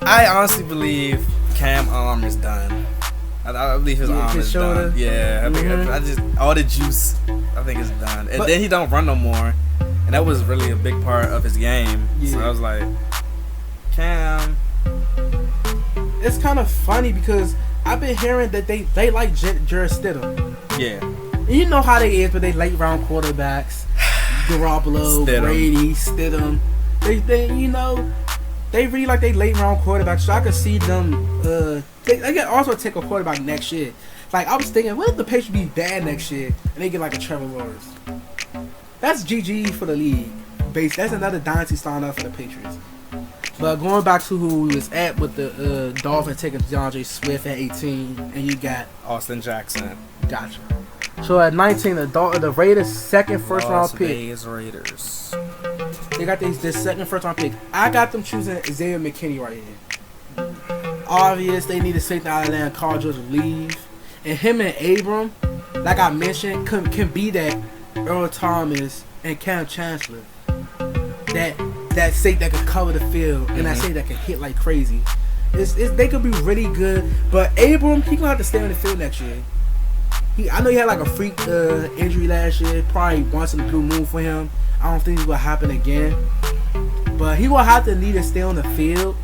I honestly believe Cam's arm is done. I believe his arm is done. Yeah, I think I just all the juice. I think it's done. And then he don't run no more, and that was really a big part of his game. Yeah. So I was like, Cam. It's kind of funny because I've been hearing that they like Jarrett Stidham. Yeah. And you know how they is, but they late round quarterbacks, Garoppolo, Brady, Stidham. They really like they late round quarterbacks. So I could see them. They can also take a quarterback next year. Like I was thinking, what if the Patriots be bad next year and they get like a Trevor Lawrence? That's GG for the league. That's another dynasty starting up for the Patriots. But going back to who we was at with the Dolphins taking DeAndre Swift at 18, and you got Austin Jackson. Gotcha. So at 19, the Raiders' second first-round pick. Las Vegas Raiders. They got this second first-round pick. I got them choosing Isaiah McKinney right here. Obvious, they need a safety out of there, and Carl George leave. And him and Abram, like I mentioned, can be that Earl Thomas and Cam Chancellor. That safety that can cover the field, and that safety that can hit like crazy. They could be really good, but Abram, he gonna have to stay on the field next year. I know he had like a freak injury last year, probably once in the blue moon for him. I don't think it's gonna happen again, but he will have to need to stay on the field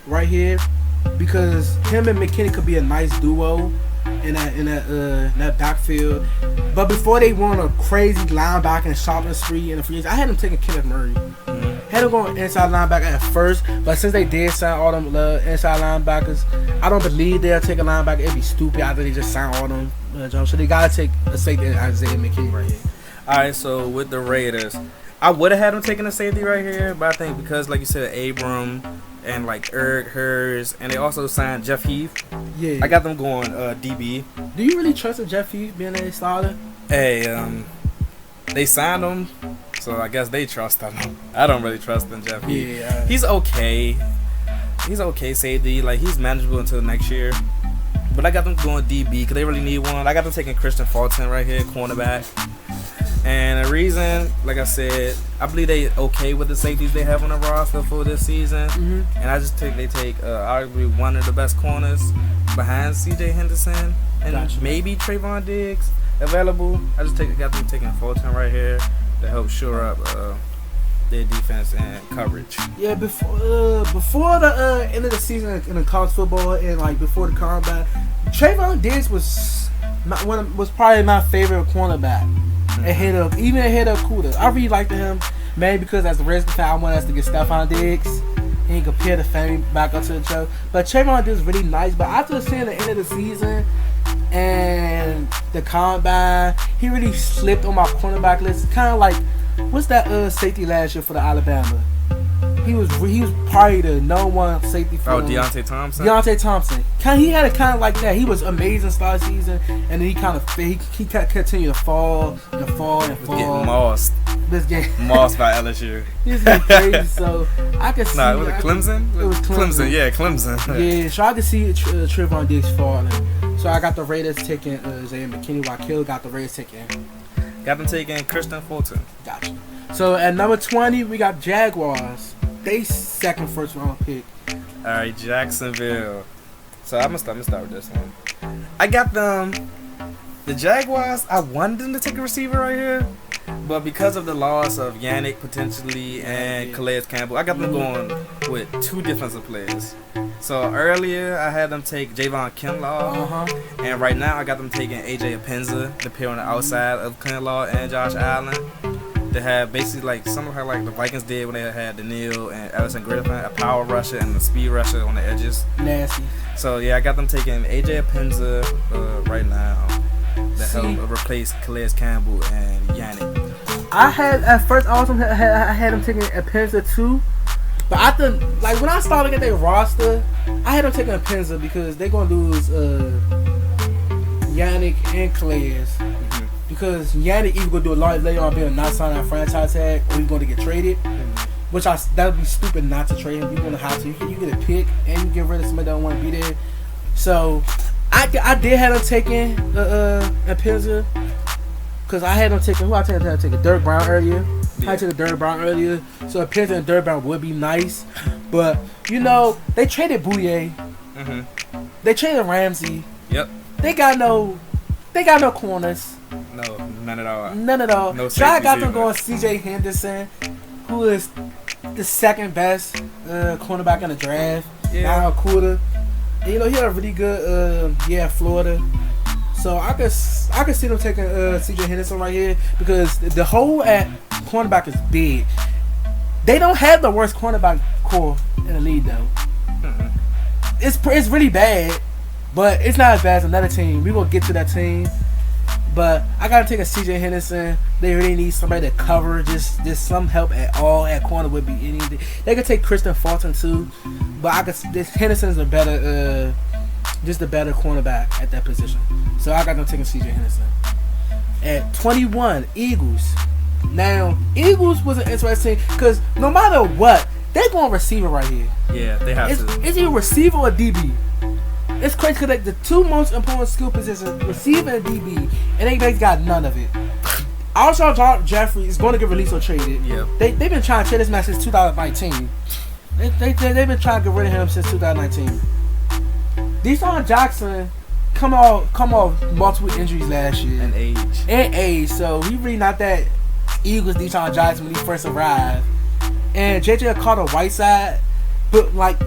right here because him and McKinney could be a nice duo in that backfield. But before they went on a crazy linebacker and shopping spree in the free agency, I had them taking Kenneth Murray. Had them going inside linebacker at first, but since they did sign all them inside linebackers, I don't believe they'll take a linebacker. It'd be stupid after they just sign all them jumps. So they gotta take a safety Isaiah McKinney right here. Alright, so with the Raiders, I would have had them taking a safety right here, but I think because, like you said, Abram and like Eric Hers, and they also signed Jeff Heath. Yeah, I got them going DB. Do you really trust Jeff Heath being a starter? Hey, they signed him, so I guess they trust him. I don't really trust in Jeff Heath. Yeah, he's okay. He's okay safety. Like, he's manageable until next year. But I got them going DB because they really need one. I got them taking Christian Fulton right here, cornerback. And the reason, like I said, I believe they okay with the safeties they have on the roster for this season. And I just think they take arguably one of the best corners behind C.J. Henderson and maybe Trayvon Diggs available. I just got them taking Fulton right here to help shore up their defense and coverage. Yeah, before the end of the season in the college football and like before the combine, Trayvon Diggs was probably my favorite cornerback. Ahead of Kuda. I really liked him, man, because as the Redskins fan, I wanted us to get Stephon Diggs. He can compare the family back up to the show. But Trayvon Diggs is really nice. But after seeing the end of the season and the combine, he really slipped on my cornerback list. Kind of like, what's that safety last year for the Alabama? He was probably the no one safety for Deontay Thompson. He had it kind of like that. He was amazing start season, and then he kind of he continued to fall and fall and fall. Getting mossed. This game mossed by LSU. This is crazy. So I could see. Was it Clemson? It was Clemson. Yeah, Clemson. Yeah, so I could see Trayvon Diggs falling. So I got the Raiders taking Isaiah McKinney, while Kell got the Raiders taking. Got them taking Christian Fulton. Gotcha. So at number 20, we got Jaguars. They second first round pick. All right, Jacksonville. So I'm gonna start with this one. I got them. The Jaguars. I wanted them to take a receiver right here, but because of the loss of Yannick potentially and Calais Campbell, I got them going with two defensive players. So earlier I had them take Javon Kinlaw, and right now I got them taking AJ Epinza to pair on the outside of Kinlaw and Josh Allen. They have basically like something like the Vikings did when they had Daniil and Ellison Griffin, a power rusher and a speed rusher on the edges. Nasty. So yeah, I got them taking AJ Epinza right now to help replace Calais Campbell and Yannick. I had at first also I had them taking Epinza too, but I think like when I started looking at their roster, I had them taking Epinza because they're gonna lose Yannick and Calais. Because Yannick either going to do a lot later on being not signing a franchise tag or he's going to get traded. Which that would be stupid not to trade him. You're going to have to. You get a pick and you get rid of somebody that don't want to be there. So I did have him taking Epinza. Because I had him taking, who I had him taking? Derek Brown earlier. I took Derek Brown earlier. So Epinza and Derek Brown would be nice. But, you know, they traded Bouye. They traded Ramsey. Yep. They got no corners. No, none at all. No so I got them going C.J. Henderson, who is the second best cornerback in the draft. Now Kuda. You know, he had a really good Florida. So I could see them taking C.J. Henderson right here because the hole at cornerback is big. They don't have the worst cornerback core in the league though. It's really bad, but it's not as bad as another team. We gonna get to that team. But I gotta take a CJ Henderson. They really need somebody to cover. Just some help at all at corner would be anything. They could take Christian Fulton too, but this Henderson's a better, just a better cornerback at that position. So I got them taking CJ Henderson. At 21, Eagles. Now Eagles was an interesting because no matter what, they're going receiver right here. Yeah, they have to. It's either receiver or DB. It's crazy because like, the two most important skill positions, receiver and DB, and they got none of it. Alshon Jeffrey is going to get released or traded. Yep. They've been trying to trade this man since 2019. They've been trying to get rid of him since 2019. Deshaun Jackson come off multiple injuries last year. And age. So he really not that Eagles Deshaun Jackson when he first arrived. And JJ Carter-Whiteside, but like,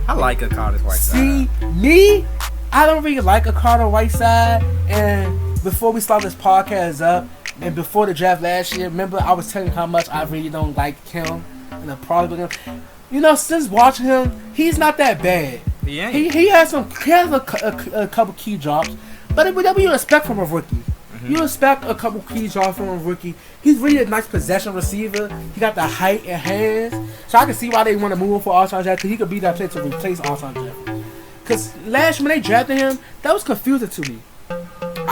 I like a Carter-Whiteside. See, me, I don't really like a Carter-Whiteside. And before we start this podcast up, and before the draft last year, remember I was telling you how much I really don't like him and the problem with him. You know, since watching him, he's not that bad. He ain't. He has a couple key drops, but whatever you expect from a rookie. Mm-hmm. You expect a couple key drops from a rookie. He's really a nice possession receiver. He got the height and hands. So I can see why they want to move him for Alshon Jeffrey, because he could be that player to replace Alshon Jeffrey. Because last year when they drafted him, that was confusing to me.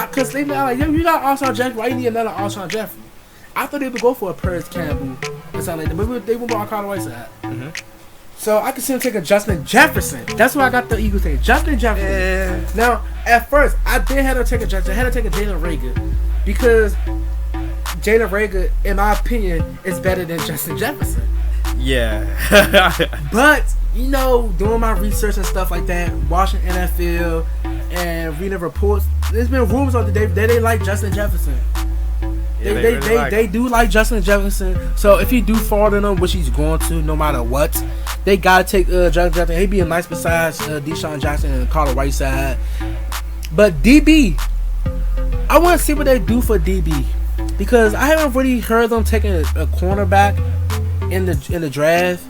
Because they were like, you got Alshon Jeffrey, why you need another Alshon Jeffrey? I thought they would go for a Paris Campbell or something like that, but they went on Carter Whiteside. Mm-hmm. So I can see him taking Justin Jefferson. That's why I got the Eagles taking Justin Jefferson. Yeah. Now, at first, I did have to take a Jefferson. I had to take a Jalen Reagor because Jalen Reagor, in my opinion, is better than Justin Jefferson. Yeah. But, you know, doing my research and stuff like that, watching NFL and reading reports, there's been rumors on the day that they like Justin Jefferson. Yeah, they do like Justin Jefferson. So if he do fall to them, which he's going to, no matter what, they gotta take Justin Jefferson. He'd be a nice besides Deshaun Jackson and Carter Whiteside. But DB, I want to see what they do for DB because I haven't really heard them taking a cornerback in the draft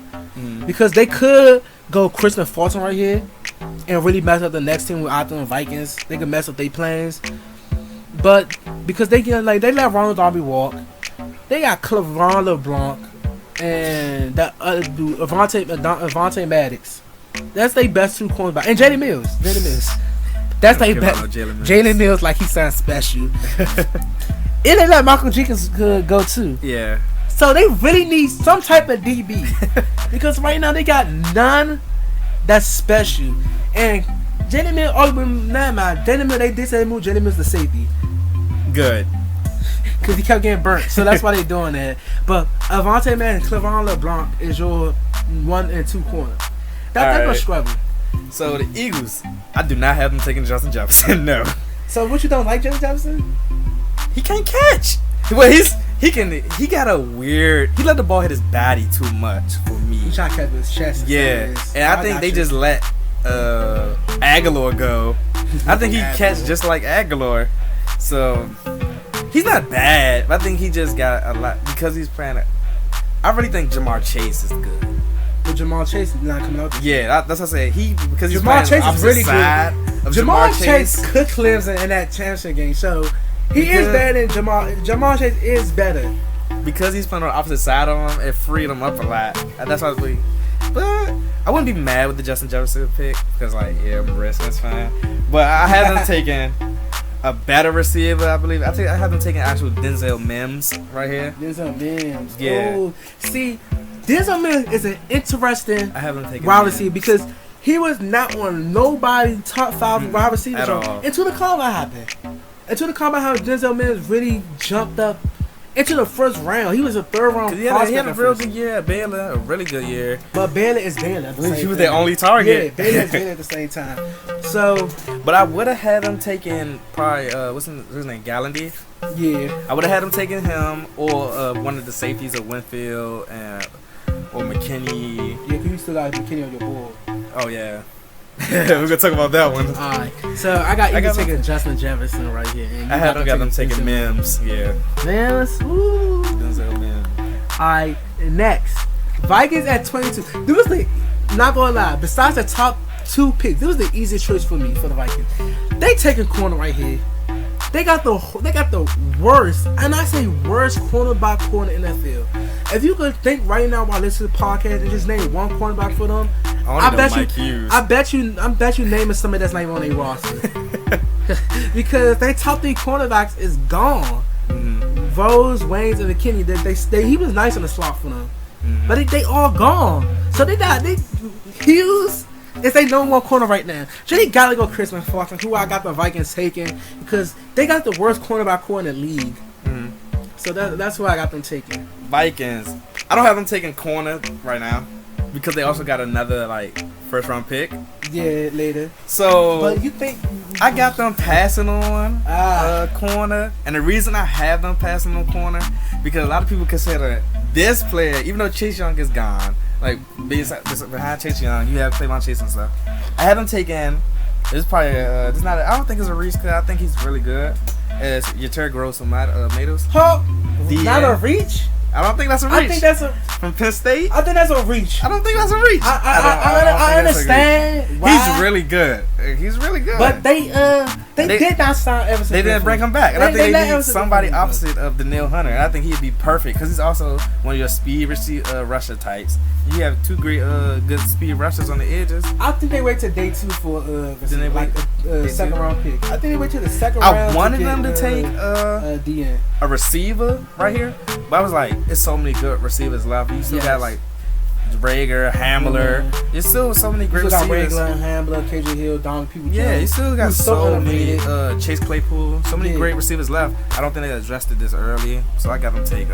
because they could go Christian Fulton right here and really mess up the next team with the Vikings. They could mess up their plans. But because they let Ronald Darby walk, they got Clavon LeBlanc and that other dude, Avonte Maddox. That's their best two cornerbacks. And Jalen Mills. That's their best. Jalen Mills, like he sounds special. And they let Michael Jenkins go too. Yeah. So they really need some type of DB because right now they got none that's special. And Jalen Mills, Jalen Mills, they did say they moved Jalen Mills to safety. Good. Because he kept getting burnt. So that's why they're doing that. But Avonte Man and Clavon LeBlanc is your 1 and 2 corner. That's a struggle. So the Eagles, I do not have them taking Justin Jefferson. No. So what you don't like Justin Jefferson? He can't catch. Well, he got a weird. He let the ball hit his body too much for me. He trying to catch his chest. Yeah, and I think they just let Aguilar go. I think he catch just like Aguilar. So he's not bad, but I think he just got a lot because he's playing. I really think Jamar Chase is good. But Jamar Chase is not coming out. Yeah, that's what I say. Because he's Jamar playing Chase is really side good. Of Jamar Chase could Clemson in that championship game, so he is better than Jamar. Jamar Chase is better because he's playing on the opposite side of him. It freed him up a lot. That's why I was like, but I wouldn't be mad with the Justin Jefferson pick because, like, yeah, I'm risking, it's fine. But I have them taking a better receiver, I believe. I have them taking actual Denzel Mims right here. Denzel Mims. Yeah. Oh, see, Denzel Mims is an interesting wide receiver because he was not on nobody top 5 wide receivers at all until the combine happened. Until the combine happened, Denzel Mims really jumped up into the first round. He was a 3rd round prospect. He had a real good year at Baylor, a really good year. But Baylor is Baylor. He was their only target. Yeah, Baylor is Baylor at the same time. So, but I would have had him taking probably what's his name, Gallandy. Yeah, I would have had him taking him or one of the safeties of Winfield or McKinney. Yeah, because you still got McKinney on your board. Oh yeah. We're gonna talk about that one. Alright, so I got taking Justin Jefferson right here. And I got them taking Mims. Yeah. Mims. Woo. Denzel Mims. Alright, next. Vikings at 22. This was not gonna lie, besides the top 2 picks, this was the easiest choice for me for the Vikings. They taking corner right here. They got the worst, and I say worst cornerback corner in the NFL. If you could think right now while listening to the podcast and just name one cornerback for them, I bet you naming somebody that's not even on their roster. Because their top 3 cornerbacks is gone. Mm-hmm. Rose, Waynes, and McKinney. He was nice in the slot for them, mm-hmm. But they all gone. So they Hughes is they number 1 corner right now. So they gotta go Chris McFarland, who I got the Vikings taking because they got the worst cornerback core in the league. Mm-hmm. So that's why I got them taking. Vikings. I don't have them taking corner right now because they also got another first round pick. Yeah, later. So, but you think I got them passing on corner, and the reason I have them passing on corner because a lot of people consider this player, even though Chase Young is gone, behind Chase Young, you have Clavon Chase and stuff. I have them taking. It's probably it's not. I don't think it's a reach because I think he's really good. It's Yetur Gross-Matos. Huh? Not a reach. I don't think that's a reach. I think that's from Penn State. I think that's a reach. I don't think that's a reach. I understand why. He's really good. But they did not sign Everson. They didn't bring him back, and I think they need somebody opposite of Danielle Hunter. And I think he'd be perfect because he's also one of your speed rusher types. You have 2 great good speed rushers on the edges. I think they wait till day 2 for second round pick. I think they wait till the second round. I wanted them to take a receiver right here, but I was like, it's so many good receivers left. You still got Rager, Hamler. There's still so many great receivers. Rager, Hamler, KJ Hill, Don people. Yeah, you still got so many. Chase Claypool, so many great receivers left. I don't think they addressed it this early, so I got them take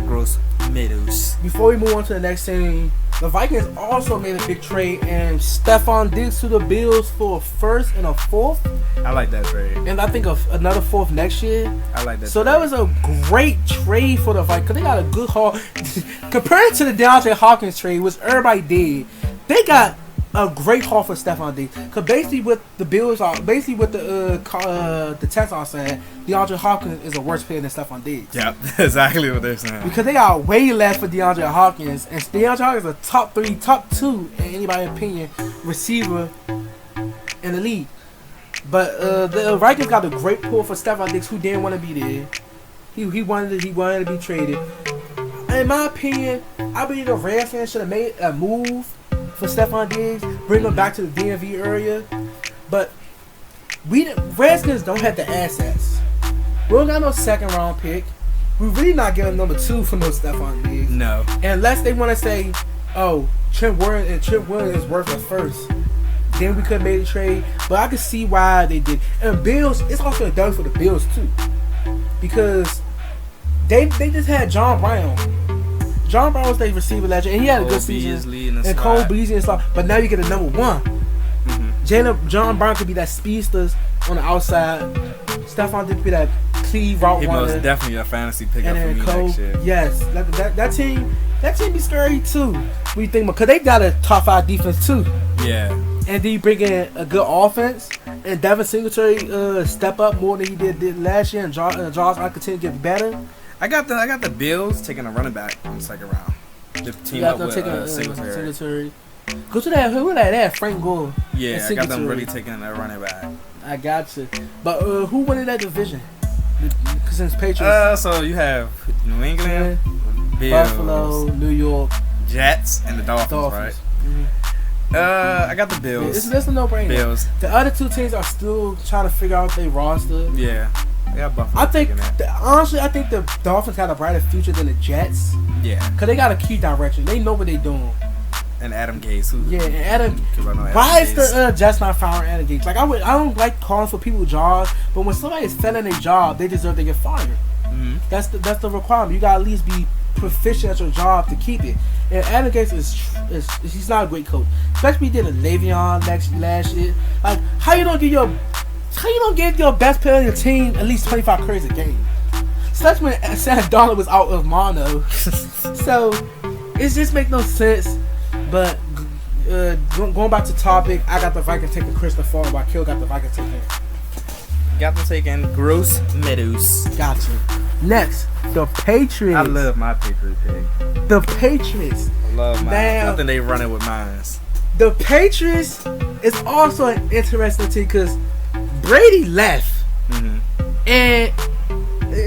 Gross-Matos. Before we move on to the next thing, the Vikings also made a big trade and Stephon Diggs to the Bills for a 1st and a 4th. I like that trade. And I think another 4th next year. I like that. So that was a great trade for the Vikings because they got a good haul. Compared to the DeAndre Hopkins trade, which everybody did, they got a great haul for Stephon Diggs. Because basically what the Bills are, the Texans are saying, DeAndre Hopkins is a worse player than Stephon Diggs. Yeah, exactly what they're saying. Because they got way less for DeAndre Hopkins, and DeAndre Hopkins is a top 2 in anybody's opinion receiver in the league. But the Vikings got a great pull for Stephon Diggs, who didn't want to be there. He wanted to be traded. In my opinion, I believe the Redskins should have made a move for Stephon Diggs, bring him back to the DMV area. But Redskins don't have the assets. We don't got no second round pick. We're really not getting number 2 for no Stephon Diggs. No. Unless they want to say, oh, Trent Williams is worth a 1st. Then we could have made a trade. But I can see why they did. And Bills, it's also a done for the Bills too. Because they just had John Brown. John Brown was their receiver legend, and he had a good season. And Cole Beasley and stuff. But now you get a number 1. Mm-hmm. John Brown could be that speedster on the outside. Stephon Diggs could be that clean route runner. He most definitely a fantasy pickup for me next year. Yes, that team be scary too. What do you think? Because they got a top 5 defense too. Yeah. And then you bring in a good offense, and Devin Singletary step up more than he did last year, and Josh I continue to get better. I got the Bills taking a running back in the second round. The team up with Singletary. Go to that. Who that? That Frank Gore. Yeah, I got them really taking a running back. I got you. But who won in that division? Since Patriots. So you have New England, Bills, Buffalo, New York, Jets, and the Dolphins. Right? Mm-hmm. I got the Bills. It's a no-brainer. Bills. The other 2 teams are still trying to figure out their roster. Yeah. Yeah, Buffalo. I think the Dolphins got a brighter future than the Jets. Yeah, cause they got a key direction. They know what they're doing. And Adam Gase, why is the Jets not firing Adam Gase? I don't like calling for people jobs, but when somebody is failing a job, they deserve to get fired. Mm-hmm. That's the requirement. You gotta at least be proficient at your job to keep it. And Adam Gase he's not a great coach, especially he did a Le'Veon last year. Like how you don't give your best player on your team at least 25 carries a game? Especially when Sam Darnold was out of mono. So it just make no sense. But going back to topic, I got the Vikings taking Christopher while Kell got the Vikings taking. Got them taking Gross-Matos. Gotcha. Next, the Patriots. I love my Patriot pick. The Patriots. I love mine. I think they run it with mines. The Patriots is also an interesting team because Brady left. Mm-hmm. And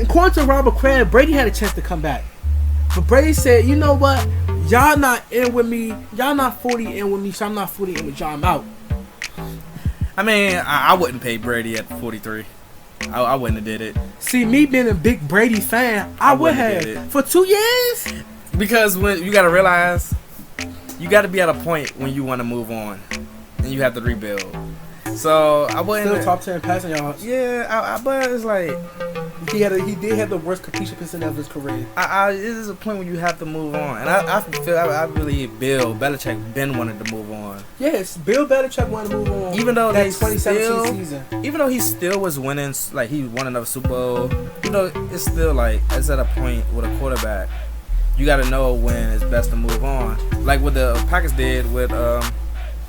according to Robert Kraft, Brady had a chance to come back. But Brady said, you know what? Y'all not in with me. Y'all not 40 in with me, so I'm not 40 in with y'all. I'm out. I mean, I wouldn't pay Brady at 43. I wouldn't have did it. See, me being a big Brady fan, I would have. For 2 years? Because when you got to realize, you got to be at a point when you want to move on. And you have to rebuild. So, I wouldn't... Still top 10 passing yards. Yeah, but it's like... He did have the worst completion percentage of his career. It is a point when you have to move on. And I feel I really... Bill Belichick been wanted to move on. Yes, Bill Belichick wanted to move on. Even though that 2017 season. Even though he still was winning, like he won another Super Bowl, you know, it's still like, it's at a point with a quarterback, you got to know when it's best to move on. Like what the Packers did with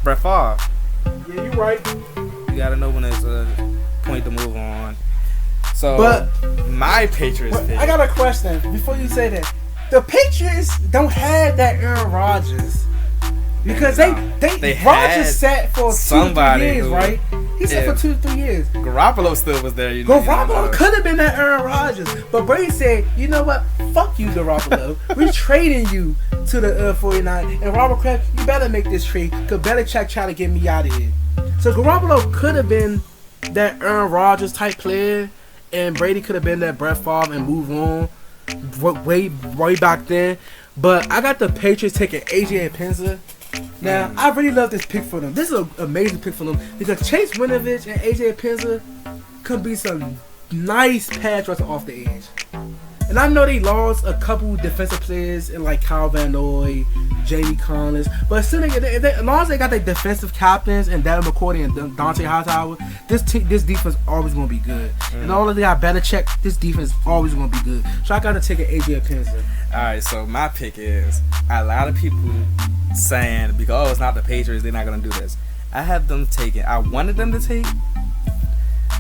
Brett Favre. Yeah, you're right. You got to know when it's a point to move on. So, but my Patriots pick. I got a question before you say that. The Patriots don't have that Aaron Rodgers. Because they Rodgers sat for 2-3 years, right? He sat for 2-3 years. Garoppolo still was there. Garoppolo could have been that Aaron Rodgers. But Brady said, you know what? Fuck you, Garoppolo. We're trading you to the 49. And Robert Kraft, you better make this trade because Belichick trying to get me out of here. So Garoppolo could have been that Aaron Rodgers type player. And Brady could have been that Brett Favre and move on way back then. But I got the Patriots taking AJ Epinza. Now, I really love this pick for them. This is an amazing pick for them because Chase Winovich and AJ Epinza could be some nice pass rushers off the edge. And I know they lost a couple defensive players in like Kyle Van Noy, Jamie Collins, but still, as long as they got their defensive captains and Devin McCourty and Dante Hightower, this defense always gonna be good. And all of they got Belichick, this defense always gonna be good. So I gotta take an AJ Epinza. All right, so my pick is a lot of people saying because it's not the Patriots, they're not gonna do this. I have them taking. I wanted them to take.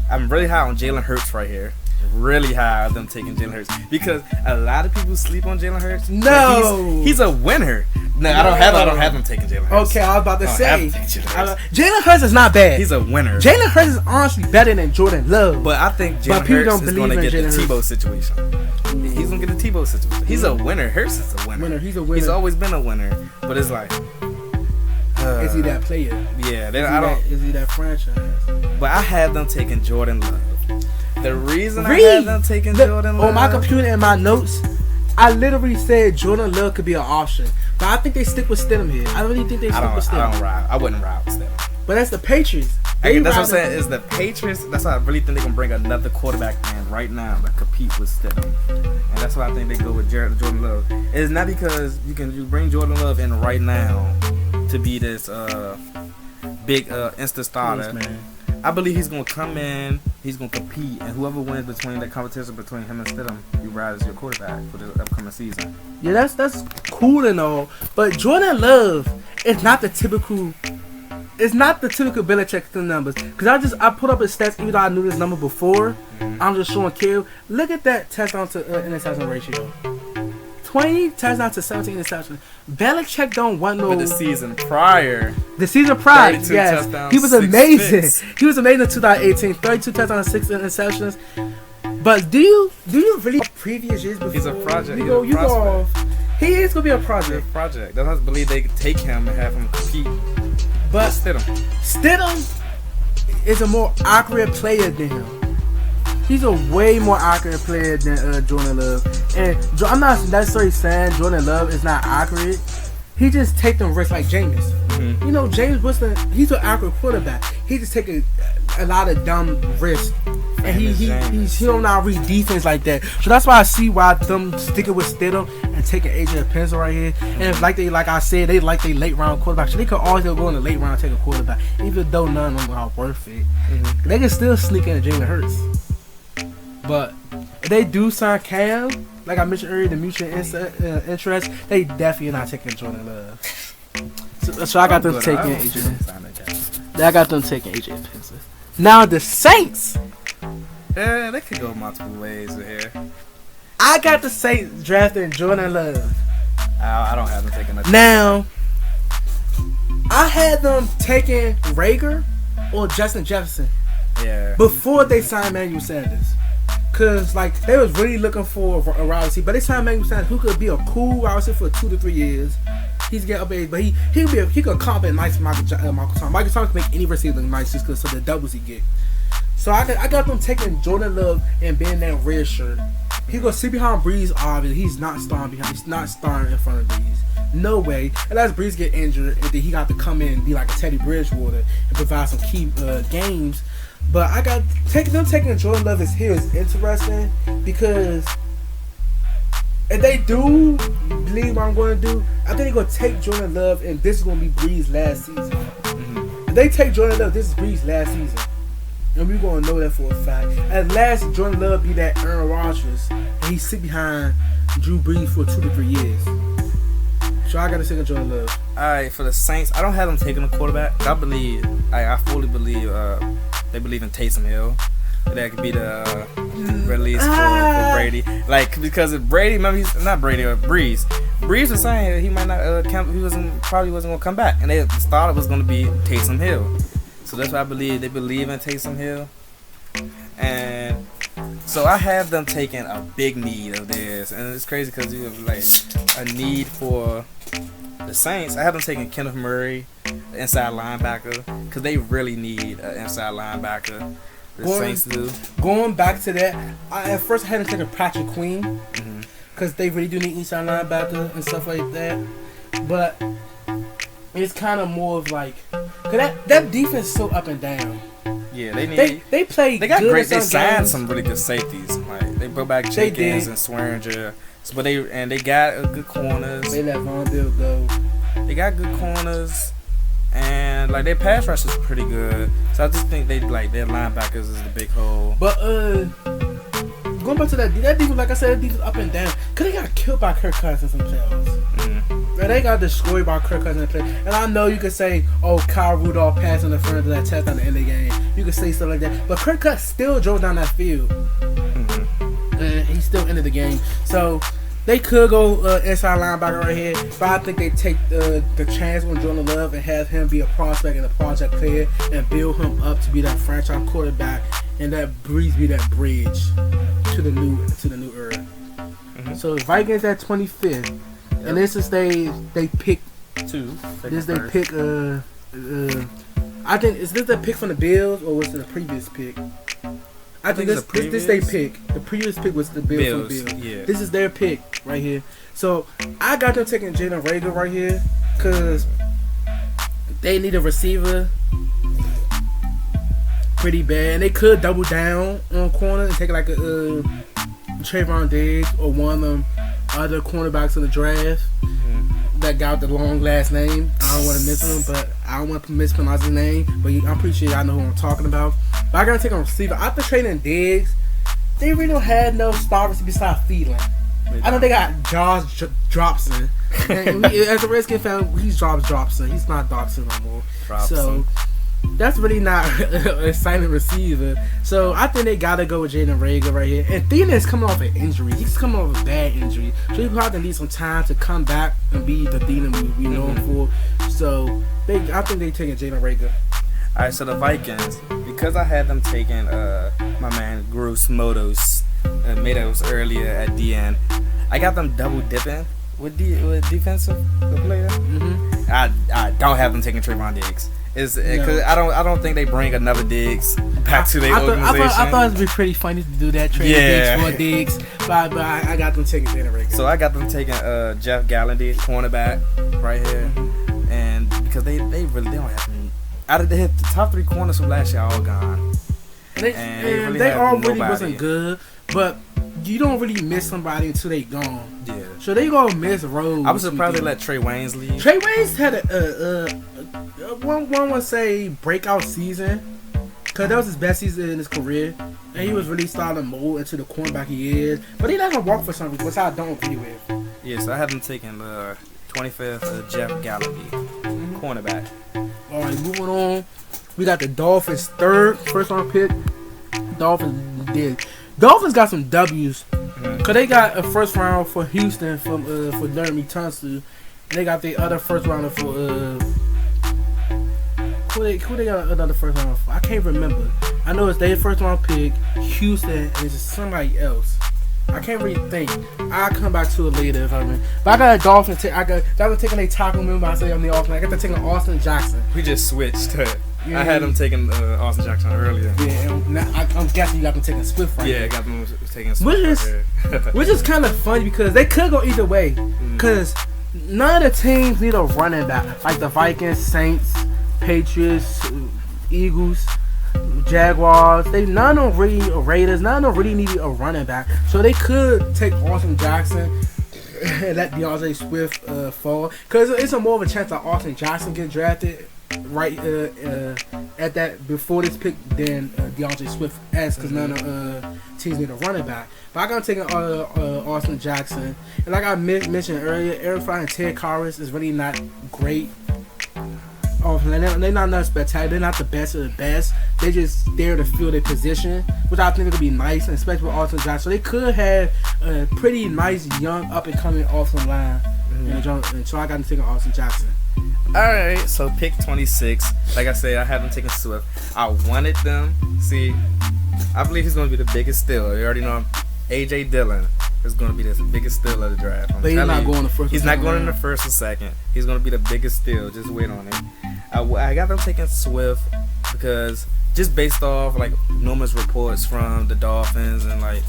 I'm really high on Jalen Hurts right here. Really high on them taking Jalen Hurts because a lot of people sleep on Jalen Hurts. No, he's a winner. No, I don't have them taking Jalen Hurts. Okay, I was about to say Jalen Hurts is not bad. He's a winner. Jalen Hurts is honestly better than Jordan Love. But I think Jalen Hurts is going to get the Tebow situation. He's going to get the Tebow situation. He's a winner. Hurts is a winner. He's a winner. He's always been a winner. But it's like, is he that player? Yeah, Is he that franchise? But I have them taking Jordan Love. The reason I have them taking Jordan Love... On my computer and my notes, I literally said Jordan Love could be an option. But I think they stick with Stidham here. I really think they stick with Stidham. I wouldn't ride with Stidham. But that's the Patriots. That's what I'm saying. Is the Patriots... That's why I really think they can bring another quarterback in right now that compete with Stidham. And that's why I think they go with Jordan Love. It's not because you bring Jordan Love in right now to be this big instant starter. Yes, man. I believe he's going to come in, he's going to compete, and whoever wins between that competition between him and Stidham, you ride as your quarterback for the upcoming season. Yeah, that's cool and all, but Jordan Love is not the typical. It's not the typical Belichick numbers. Because I put up his stats even though I knew this number before. I'm just showing Kell. Look at that touchdown to interception ratio. 20 touchdowns to 17 interceptions. Belichick don't want no. But the season prior, yes, he was amazing. He was amazing in 2018. 32 touchdowns, 6 interceptions. But do you really previous years before? He's a project. You go off. He is gonna be a project. He's a project. That's why I believe they could take him and have him compete. But Stidham is a more accurate player than him. He's a way more accurate player than Jordan Love. And I'm not necessarily saying Jordan Love is not accurate. He just take them risks like Jameis. Mm-hmm. You know, James Winston, he's an accurate quarterback. He just take a lot of dumb risks. And he don't not read defense like that. So that's why I see why them sticking with Stidham and taking AJ Epinza right here. And like I said, they like their late round quarterback. So they could always go in the late round and take a quarterback. Even though none of them are worth it. Mm-hmm. They can still sneak in Jalen Hurts. But if they do sign Cam, like I mentioned earlier, the mutual interest, they definitely not taking Jordan Love. So I got them taking AJ. I got them taking AJ Epinza. Now the Saints. Yeah, they could go multiple ways here. I got the Saints drafting Jordan Love. I don't have them taking that. Now, I had them taking Rager or Justin Jefferson. Yeah. Before they signed Emmanuel Sanders. Cause like they was really looking for a wide receiver, but they trying to make him sound who could be a cool wide receiver for 2 to 3 years. He's getting up age, but he could compliment nice Michael Thomas. Michael Thomas can make any receiver look nice just because of the doubles he get. So I got them taking Jordan Love and being that red shirt. He gonna sit behind Breeze. Obviously, he's not starting behind. He's not starting in front of Breeze. No way. Unless Breeze get injured, and then he got to come in and be like a Teddy Bridgewater and provide some key games. But I got taking Jordan Love here is interesting because if they do believe what I'm going to do, I think they're going to take Jordan Love, and this is going to be Breeze's last season. Mm-hmm. If they take Jordan Love, this is Breeze's last season. And we're going to know that for a fact. At last, Jordan Love be that Aaron Rodgers, and he sit behind Drew Brees for 2 to 3 years. So I got to take Jordan Love. All right, for the Saints, I don't have them taking a quarterback. I fully believe they believe in Taysom Hill. That could be the release for Brady. Like, because if Brady, remember, he's not Brady or Breeze. Breeze was saying he might not probably wasn't gonna come back, and they thought it was gonna be Taysom Hill. So that's why I believe they believe in Taysom Hill, and so I have them taking a big need of theirs, and it's crazy because you have like a need for the Saints. I have them taking Kenneth Murray, the inside linebacker, because they really need an inside linebacker. The Saints do. Going back to that, at first I had them taking Patrick Queen, because they really do need inside linebacker and stuff like that. But it's kind of more of like, cause that defense is so up and down. Yeah, they play. They got good great. They signed games. some really good safeties. Like they brought back Jenkins and Swearinger. So, but they got good corners. They let Von Bill go. They got good corners, and like their pass rush is pretty good. So I just think their linebackers is the big hole. But going back to that defense, like I said, that defense up and down. Cause they got killed by Kirk Cousins in some playoffs. Mm-hmm. They got destroyed by Kirk Cousins in the playoffs. And I know you could say, oh, Kyle Rudolph passed in the front of that touchdown at the end of the game. You could say stuff like that. But Kirk Cousins still drove down that field. Mm-hmm. And he still ended the game. So they could go inside linebacker right here. But I think they take the chance on Jordan Love and have him be a prospect and a project player and build him up to be that franchise quarterback and that Breeze be that bridge to the new era. Mm-hmm. So Vikings at 25th. Yep. And this is they pick two. This they pick I think is this the pick from the Bills or was it the previous pick? I think this they pick. The previous pick was the Bills. From Bills. Yeah. This is their pick right here. So I got them taking Jalen Reagor right here because they need a receiver pretty bad, and they could double down on corner and take like a Trayvon Diggs or one of them other cornerbacks in the draft. That guy with the long last name. I don't want to miss him, but I don't want to mispronounce his name. But I'm pretty sure y'all know who I'm talking about. But I gotta take a receiver. After trading Diggs, they really don't have no star receiver besides Thielen. I know they got Josh Dropson. And as a Redskin fan, he's Josh Dropson. He's not Dropson no more. So that's really not a silent receiver. So I think they gotta go with Jalen Reagor right here. And Thielen is coming off an injury. He's coming off a bad injury. So he probably need some time to come back and be the Thielen we know him for. So I think they taking Jalen Reagor. Alright, so the Vikings, because I had them taking my man Gross Motos earlier at DN, I got them double dipping with defensive player. Mm-hmm. I don't have them taking Trayvon Diggs. Because I don't think they bring another Diggs back to their organization. I thought it'd be pretty funny to do that, trade Diggs for Diggs, but I got them taking Jalen Reagor. So I got them taking Jeff Gallandy, cornerback, right here, and because they really don't have any. Out of the top three corners from last year, all gone. And they already wasn't good, but you don't really miss somebody until they gone. Yeah. So they gonna miss Rhodes. I was surprised they let Trey Waynes leave. Trey Waynes had one would say breakout season, cause that was his best season in his career, and he was really starting to mold into the cornerback he is. But he let him walk for something, which I don't agree with. Yeah, so I had him taking 25th Jeff Gallandy, cornerback. All right, moving on. We got the Dolphins first round pick. Dolphins got some W's. Cause they got a first round for Houston for Laramie Tunsil, and they got the other first rounder for Who they got another first round? I can't remember. I know it's their first round pick, Houston, and it's somebody else. I can't really think. I'll come back to it later if I remember. But I got a Dolphins. I got taking a tackle. Remember I said I'm the Austin. I got to take an Austin Jackson. We just switched. I had them taking Austin Jackson earlier. Yeah, I'm guessing you got them taking Swift right Yeah, I got them taking Swift which is kind of funny because they could go either way. Because none of the teams need a running back. Like the Vikings, Saints, Patriots, Eagles, Jaguars. None of them really Raiders. None of them really need a running back. So they could take Austin Jackson and let DeAndre Swift fall. Because it's a more of a chance that Austin Jackson get drafted right at that before this pick than DeAndre Swift as, because none of teams need a running back. But I gotta take Austin Jackson, and like I mentioned earlier, Eric Fry and Ted Karras is really not great. They're not spectacular. They're not the best of the best. They just there to fill their position, which I think would be nice, and especially with Austin Jackson. So they could have a pretty nice young up and coming offensive line. And so I got to take Austin Jackson. Alright, so pick 26. Like I said, I have them taking Swift. I wanted them. See, I believe he's going to be the biggest steal. You already know A.J. Dillon is going to be the biggest steal of the draft. But he's not going the first. He's not going in the first or second. He's going to be the biggest steal. Just wait on it. I got them taking Swift because just based off like numerous reports from the Dolphins and like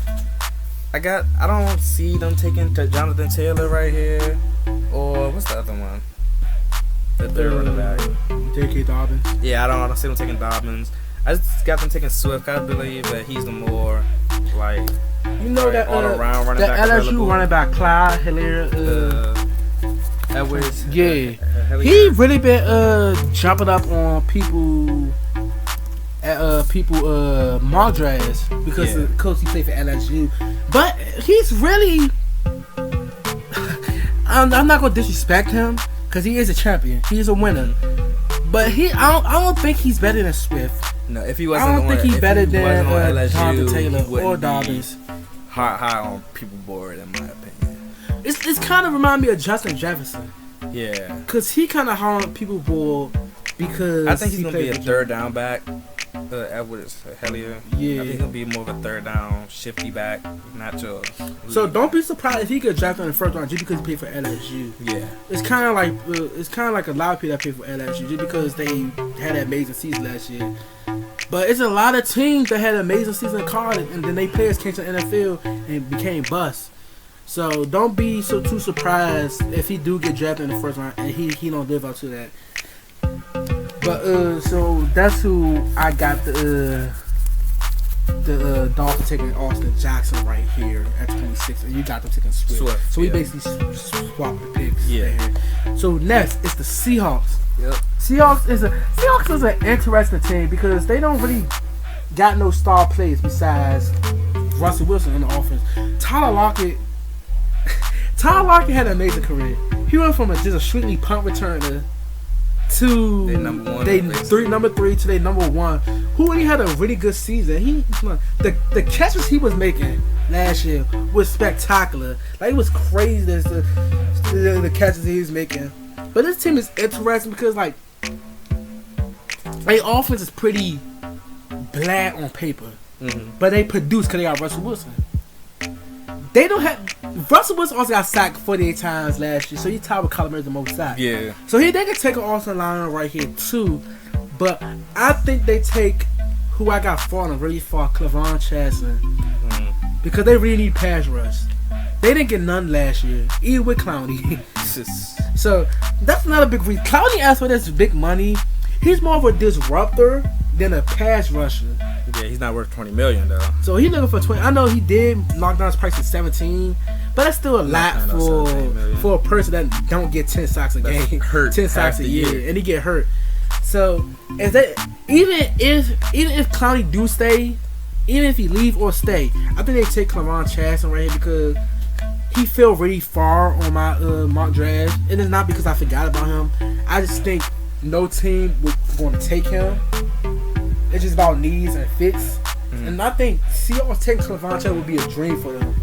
I don't see them taking Jonathan Taylor right here, or what's the other one? The third running back. J.K. Dobbins. Yeah, I don't see them taking Dobbins. I just got them taking Swift. I believe that he's the more like that all around running back. That LSU running back Clyde Hilaire. Edwards. Yeah, he really been jumping up on people mock drafts because of the coach he played for LSU. But he's really I'm not gonna disrespect him because he is a champion. He's a winner. But I don't think he's better than Swift. No, if he wasn't, I don't think he's better than Jonathan Taylor or Dobbins. High on people board, in my opinion. It's kind of remind me of Justin Jefferson. Yeah, because he kind of high on people board because I think he's gonna be a third down back. Edwards, Hellier. Yeah, I think he'll be more of a third down, shifty back, not your. So don't be surprised if he gets drafted in the first round just because he played for LSU. Yeah, it's kind of like a lot of people that play for LSU just because they had an amazing season last year. But it's a lot of teams that had an amazing season in college and then they players came to the NFL and became busts. So don't be too surprised if he do get drafted in the first round and he don't live up to that. But so that's who I got the Dolphins taking Austin Jackson right here at 26, and you got them taking Swift. So we basically swapped the picks. Yeah. There. So next is the Seahawks. Yep. Seahawks is an interesting team because they don't really got no star players besides Russell Wilson in the offense. Tyler Lockett had an amazing career. He went from just a strictly punt returner to number 3 to their number 1, who really had a really good season. The catches he was making last year was spectacular. Like, it was crazy the catches he was making. But this team is interesting because like their offense is pretty bland on paper, but they produce because they got Russell Wilson. They don't have Russell Wilson also got sacked 48 times last year, so he's tied with Kyler Murray the most sacks. Yeah. So they can take an offensive lineman right here too, but I think they take who I got falling really far, Clavon Chancellor, because they really need pass rush. They didn't get none last year, even with Clowney. So that's not a big reason. Clowney asked for this big money. He's more of a disruptor than a pass rusher. Yeah, he's not worth $20 million though. So he's looking for 20. I know he did knock down his price to 17, but that's still a lot for a person that don't get 10 sacks a game, 10 sacks a year, and he get hurt. So even if Clowney do stay, even if he leave or stay, I think they take Clavon Chancellor right here because he fell really far on my mock draft, and it's not because I forgot about him. I just think no team would want to take him. It's just about needs and fits. And I think Seahawks taking Clavon Chancellor would be a dream for them.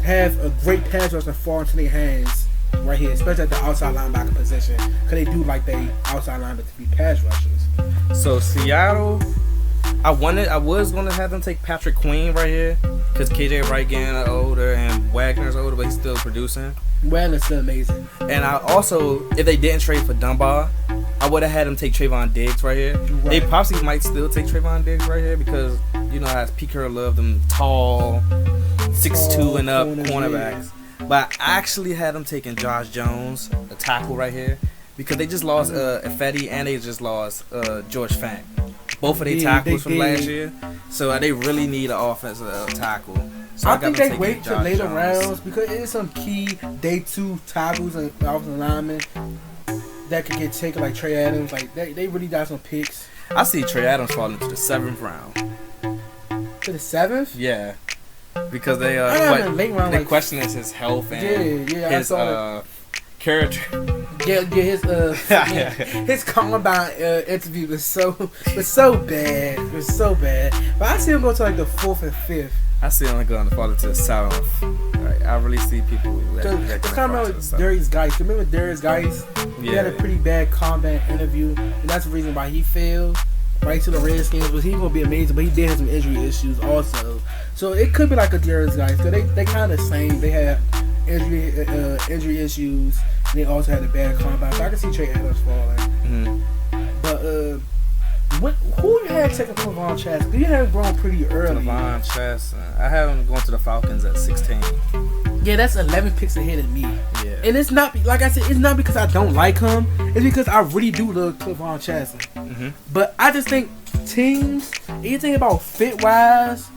Have a great pass rush and fall into their hands right here, especially at the outside linebacker position, because they do like they outside linebackers to be pass rushers. So Seattle, I was gonna have them take Patrick Queen right here, cause KJ Wright getting older and Wagner's older, but he's still producing. Wagner's still amazing. And I also, if they didn't trade for Dunbar, I would have had them take Trayvon Diggs right here. Right. They possibly might still take Trayvon Diggs right here because you know how Pete Carroll loved them tall, 6'2" and up cornerbacks. But I actually had them taking Josh Jones, a tackle right here, because they just lost Ifedi and they just lost George Fant. Both of their tackles from last year. So they really need an offensive tackle. So I think they wait till later rounds because it is some key day 2 tackles and offensive linemen that could get taken, like Trey Adams. Like they really got some picks. I see Trey Adams falling to the 7th round. To the 7th? Yeah, because they late round, they questioning his health and his character. His combine interview was so bad. It was so bad. But I see him go to like the 4th and 5th. I see him going to fall to the 7th. Like, I really see people. It's kind of like Darius Geis. Remember Darius Geis? He had a pretty bad combat interview, and that's the reason why he failed. Right to the Redskins, but he gonna be amazing. But he did have some injury issues also, so it could be like a Darius Geis. So they kind of the same. They had injury issues, and they also had a bad combat. So I can see Trey Adams falling. Mm-hmm. But who you had taking Clavon Chancellor? You had him grown pretty early. Clavon Chancellor. I have him going to the Falcons at 16. Yeah, that's 11 picks ahead of me. Yeah. And it's not, like I said, it's not because I don't like him. It's because I really do love Clavon Chancellor. Mm-hmm. But I just think teams, anything about fit-wise,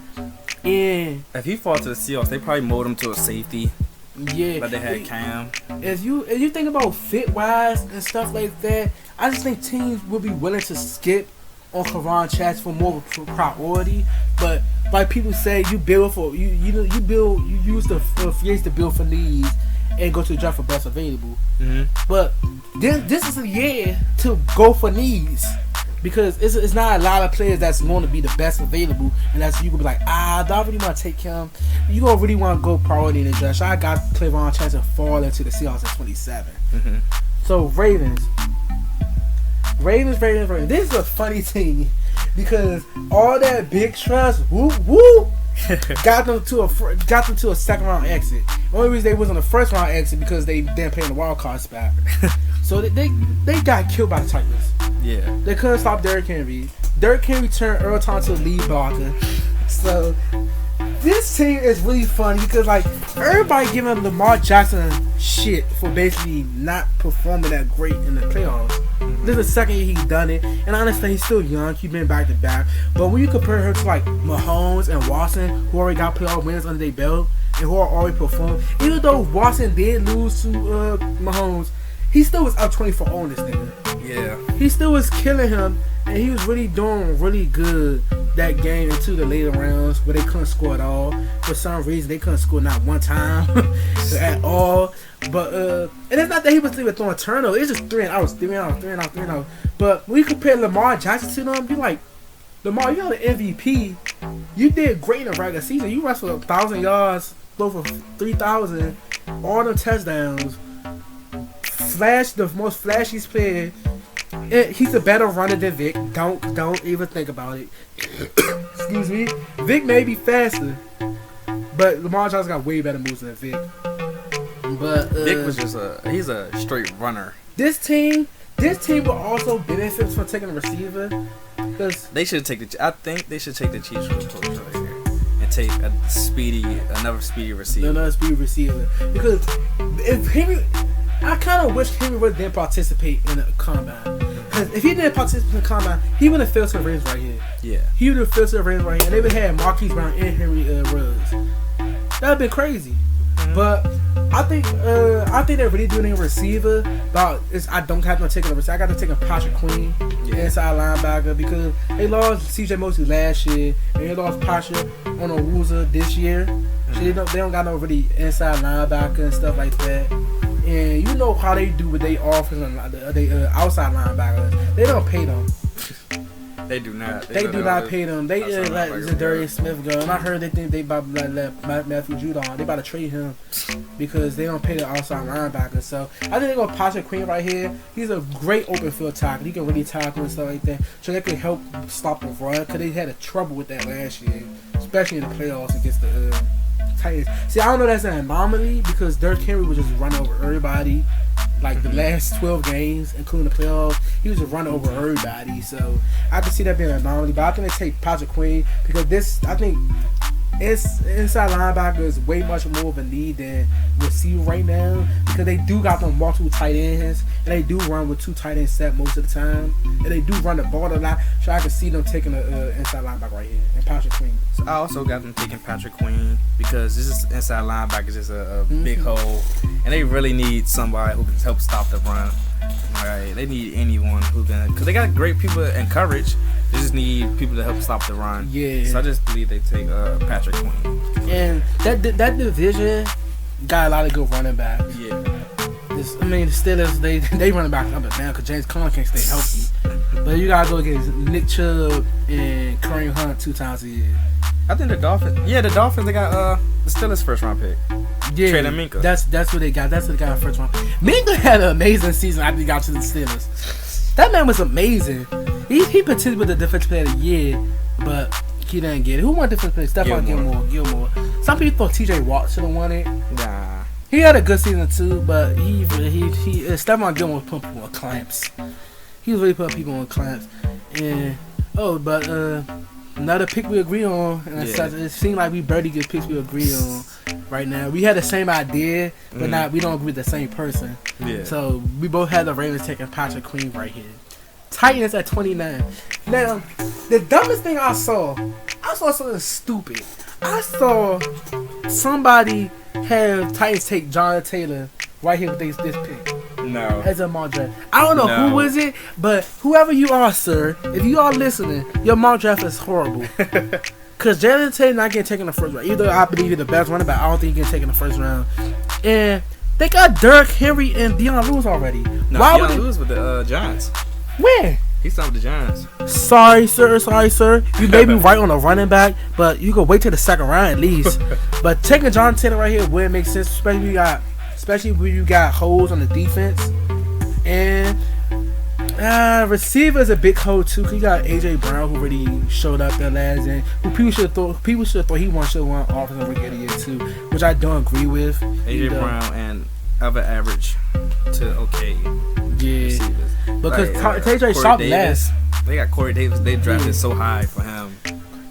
and... If he falls to the Seahawks, they probably mold him to a safety. Yeah. But they had Cam. If you think about fit-wise and stuff like that, I just think teams will be willing to skip on Clavon Chancellor for more priority. But like people say, you build for you use the free agents to build for needs and go to the draft for best available. Mm-hmm. But this is a year to go for needs because it's not a lot of players that's going to be the best available, and that's you gonna be like, I don't really want to take him. You gonna really want to go priority in the draft. So I got Clavon Chancellor fall into the Seahawks at 27. Mm-hmm. So Ravens. This is a funny team because all that big trust, got them to a second round exit. The only reason they was on the first round exit because they didn't play in the wild card spot. So they got killed by the Titans. Yeah, they couldn't stop Derrick Henry. Derrick Henry turned Earl Thomas to a lead blocker. So this team is really funny because like everybody giving Lamar Jackson shit for basically not performing that great in the playoffs. This is the second year he's done it, and I understand he's still young. He's been back to back, but when you compare her to like Mahomes and Watson, who already got playoff wins under their belt and who are already performed, even though Watson did lose to Mahomes, he still was up 24 on this nigga. Yeah, he still was killing him, and he was really doing really good that game into the later rounds where they couldn't score at all. For some reason, they couldn't score not one time at all. But and it's not that he was even throwing turnovers. It's just 3 and out. But when you compare Lamar Jackson to them, you like, Lamar, you're the MVP. You did great in the regular season. You wrestled 1,000 yards, throw for 3,000, all them touchdowns. The most flashiest player. He's a better runner than Vic. Don't even think about it. Excuse me. Vic may be faster, but Lamar Johnson got way better moves than Vic. But Vic was just he's a straight runner. This team will also benefit from taking a receiver. Cause they should take I think they should take the Chiefs from the coach right here and take another speedy receiver. Because if Henry, I kind of wish Henry didn't participate in the combine. Because if he didn't participate in the combine, he would have failed to the Ravens right here. Yeah. He would have failed to the Ravens right here, and they would have had Marquise Brown and Henry Ruggs. That would have been crazy. Mm-hmm. But I think they're really doing a receiver. But I don't have to take a receiver. I got to take a Patrick Queen, inside linebacker, because they lost C.J. Mosley last year, and they lost Patrick on a Woozer this year. Mm-hmm. So they don't got no really inside linebacker and stuff like that. And you know how they do with their offense and they outside linebackers. They don't pay them. They do not. They do not pay them. They let Zadarius Smith go. And I heard they think they about to let Matthew Judon. They about to trade him because they don't pay the outside linebacker. So I think they go Patrick Queen right here. He's a great open field tackle. He can really tackle and stuff like that. So they can help stop the run because they had a trouble with that last year, especially in the playoffs against the Titans. See, I don't know that's an anomaly because Derrick Henry would just run over everybody. Like the last 12 games, including the playoffs, he was just running over everybody. So I can see that being an anomaly. But I think they take Patrick Queen because I think inside linebacker is way much more of a need than receiver right now because they do got them multiple tight ends and they do run with 2 tight ends set most of the time and they do run the ball a lot. So I can see them taking an inside linebacker right here and Patrick Queen. So I also got them taking Patrick Queen because this is inside linebacker is just a big hole and they really need somebody who can help stop the run. Right? They need anyone who can because they got great people in coverage. They just need people to help stop the run. Yeah. So I just believe they take Patrick Queen. And that division got a lot of good running backs. Yeah. The Steelers, they running back up and down because James Conner can't stay healthy. But you got to go against Nick Chubb and Kareem Hunt 2 times a year. I think the Dolphins. Yeah, the Dolphins, they got the Steelers' first round pick. Yeah. Trading Minka. That's what they got. That's what they got first round. Minka had an amazing season after he got to the Steelers. That man was amazing. He participated with the defensive player of the year, but he didn't get it. Who won defensive player? Stephon Gilmore. Some people thought TJ Watt should have won it. Nah. He had a good season too, but he Stephon Gilmore put people on clamps. He was really putting people on clamps. And another pick we agree on, and it seemed like we barely get picks we agree on right now. We had the same idea, but we don't agree with the same person. Yeah. So we both had the Ravens taking Patrick Queen right here. Titans at 29. Now, the dumbest thing I saw something stupid. I saw somebody have Titans take Jonathan Taylor right here with this pick. No. As a mock draft. I don't know who is it, but whoever you are, sir, if you are listening, your mock draft is horrible. Because Jonathan Taylor not getting taken in the first round. Either I believe he's the best running back, I don't think he can take in the first round. And they got Derrick Henry and Deion Lewis already. No, Why Deion would they Lewis with the Giants? Where? He's not with the Giants. Sorry, sir. You may be right on a running back, but you can wait till the second round at least. But taking Jonathan Taylor right here wouldn't make sense, especially when you got holes on the defense. And receiver is a big hole too, because you got AJ Brown who really showed up that last and who people should have thought he should have won offensive rookie of the year too, which I don't agree with. AJ Brown and other average to okay. Yeah. Receivers. Because TJ shot last. They got Corey Davis. They drafted so high for him.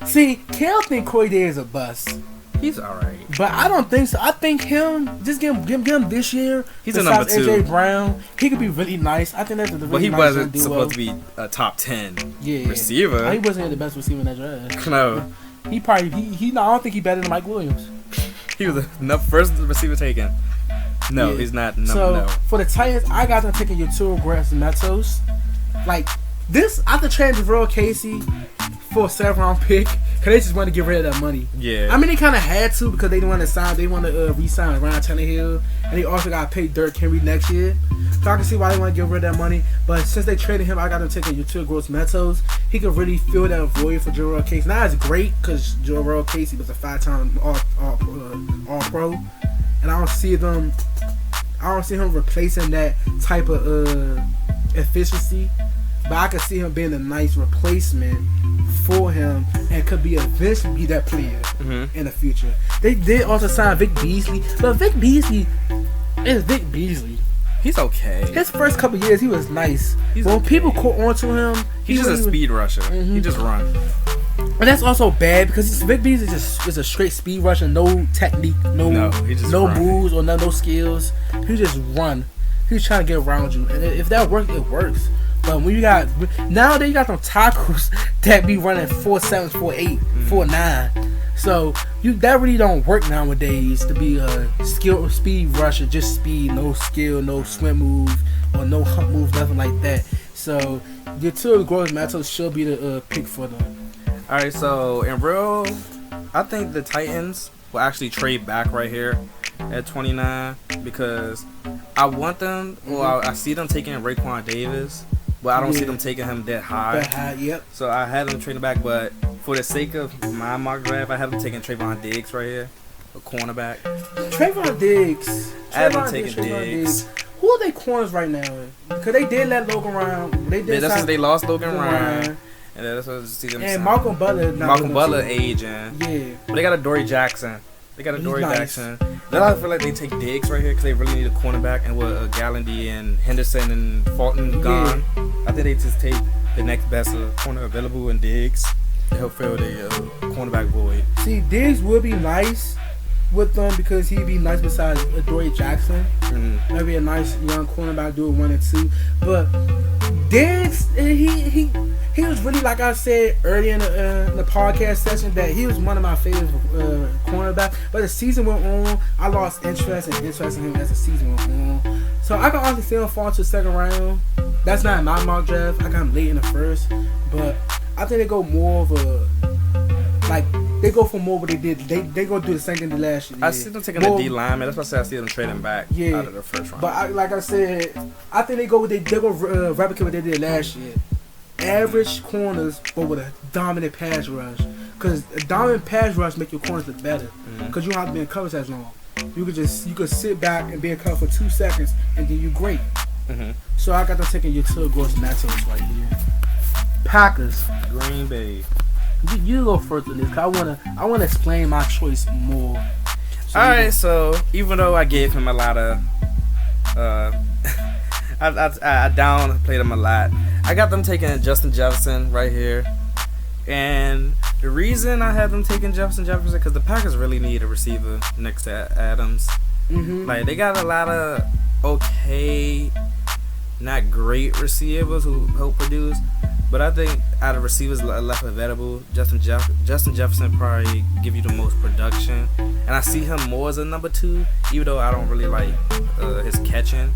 See, Kell think Corey Davis is a bust. He's alright. But I don't think so. I think just give him this year. He's a number 2. AJ Brown, he could be really nice. I think that's a really But he nice wasn't supposed to be a top 10 receiver. He wasn't the best receiver in that draft. No. He probably I don't think he's better than Mike Williams. He was the first receiver taken. No, he's not. No. For the Titans, I got them taking Yatura Gross-Matos. Like this, after trading Jarrell Casey for a 7th round pick, because they just want to get rid of that money. Yeah. I mean, they kind of had to because they want to re-sign Ryan Tannehill, and they also got to pay Derrick Henry next year. So I can see why they want to get rid of that money. But since they traded him, I got them taking Yatura Gross-Matos. He could really fill that void for Jarrell Casey. Not as great because Jarrell Casey was a 5-time All-Pro, and I don't see him replacing that type of efficiency. But I could see him being a nice replacement for him and could be eventually be that player in the future. They did also sign Vic Beasley, but Vic Beasley is Vic Beasley. He's okay. His first couple years, he was nice. When people caught onto him, he's just a speed rusher. He just runs. And that's also bad because Vic Beasley is a straight speed rusher, no technique, no moves or no skills. He just run. He's trying to get around you, and if that works, it works. But when nowadays you got some tackles that be running 4.7, 4.8, 4.9. So that really don't work nowadays to be a skilled speed rusher, just speed, no skill, no swim move or no hump move, nothing like that. So Yatura Gross-Matos should be the pick for them. All right, so in real, I think the Titans will actually trade back right here at 29 because I want them. Well, I see them taking Raekwon Davis, but I don't see them taking him that high. That high, yep. So I had them trading back, but for the sake of my mock draft, I have them taking Trayvon Diggs right here, a cornerback. Trayvon Diggs. I have them taking Diggs. Who are they corners right now? Because they did let Logan Ryan. That's because they lost Logan Ryan. And that's what I see them. And Malcolm Butler aging. Yeah. But they got a Dory Jackson. Jackson. Then I feel like they take Diggs right here because they really need a cornerback. And with Gallandy and Henderson and Fulton gone, I think they just take the next best corner available in Diggs to help fill the cornerback void. See, Diggs would be nice with them because he'd be nice besides Dory Jackson. That'd be a nice young cornerback, do it 1 and 2. But Diggs, he was really, like I said earlier in the podcast session, that he was one of my favorite cornerbacks. But the season went on, I lost interest in him as the season went on. So I can honestly see him fall to the second round. That's not in my mock draft. I got him late in the first. But I think they go more of a, like, they go for more what they did. They go do the same thing they last year. I see them taking the D lineman. That's why I say I see them trading back out of the first round. But like I said, I think they go replicate what they did last year. Average corners, but with a dominant pass rush. Because a dominant pass rush make your corners look better. Because you don't have to be in coverage as long. You could sit back and be in cover for 2 seconds, and then you're great. So I got them taking your two Gross Matos right here. Packers. Green Bay. You go first on this, cause I wanna explain my choice more. Alright, so even though I gave him a lot of I downplayed him a lot, I got them taking Justin Jefferson right here. And the reason I had them taking Justin Jefferson because the Packers really need a receiver next to Adams. Like, they got a lot of okay, not great receivers who help produce. But I think out of receivers left available, Justin Jefferson probably give you the most production. And I see him more as a number 2, even though I don't really like his catching.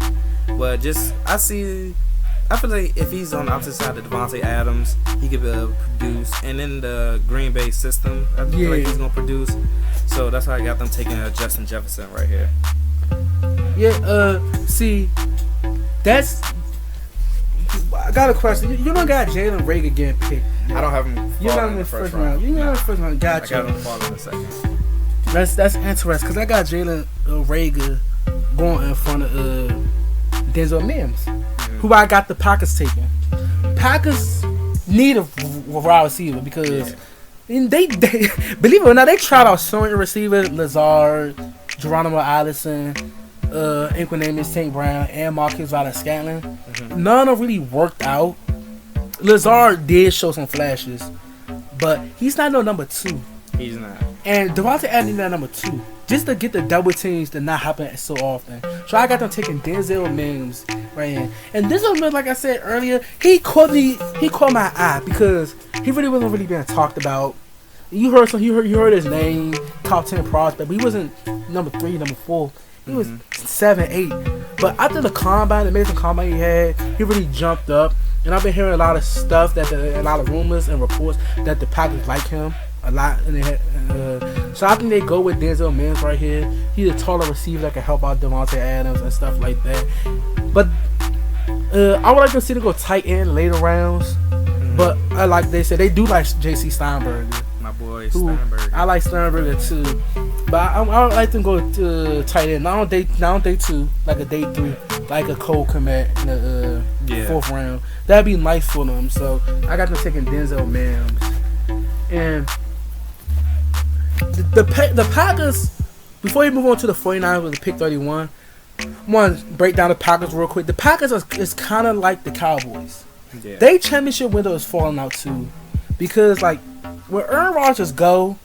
But I feel like if he's on the opposite side of Devontae Adams, he could produce. And in the Green Bay system, I feel like he's going to produce. So that's why I got them taking Justin Jefferson right here. See, that's... I got a question. You don't got Jalen Reagor getting picked. I don't have him. You got him in the first round. You got him in the first round. Got you. I got him falling in the second. That's interesting because I got Jalen Reagor going in front of Denzel Mims, who I got the Packers taking. Packers need a wide receiver because they believe it or not, they tried out certain receivers: Lazard, Geronimo Allison, Inquinamius St. Brown, and Marcus Valdes-Scantling. None of them really worked out. Lazard did show some flashes, but he's not no number 2. He's not. And Devontae Adams is not number 2. Just to get the double teams to not happen so often. So I got them taking Denzel Mims right in. And Denzel Mims, like I said earlier, he caught my eye because he really wasn't really being talked about. You heard his name, top 10 prospect, but he wasn't number 3, number 4. He was 7, 8. But after the combine, the amazing combine he had, he really jumped up. And I've been hearing a lot of stuff, a lot of rumors and reports that the Packers like him a lot. So I think they go with Denzel Mims right here. He's a taller receiver that can help out Devontae Adams and stuff like that. But I would like to see them go tight end later rounds. But like they said, they do like J.C. Steinberger. My boy Steinberger. I like Steinberger too. But I would like them to go tight end. Not on day 2, like a day 3, like a Cole Kmet in the 4th round. That'd be nice for them. So I got them taking Denzel Mims. And the Packers, before you move on to the 49ers with the pick 31, I want to break down the Packers real quick. The Packers is kind of like the Cowboys. Yeah. Their championship window is falling out too. Because, like, when Aaron Rodgers go,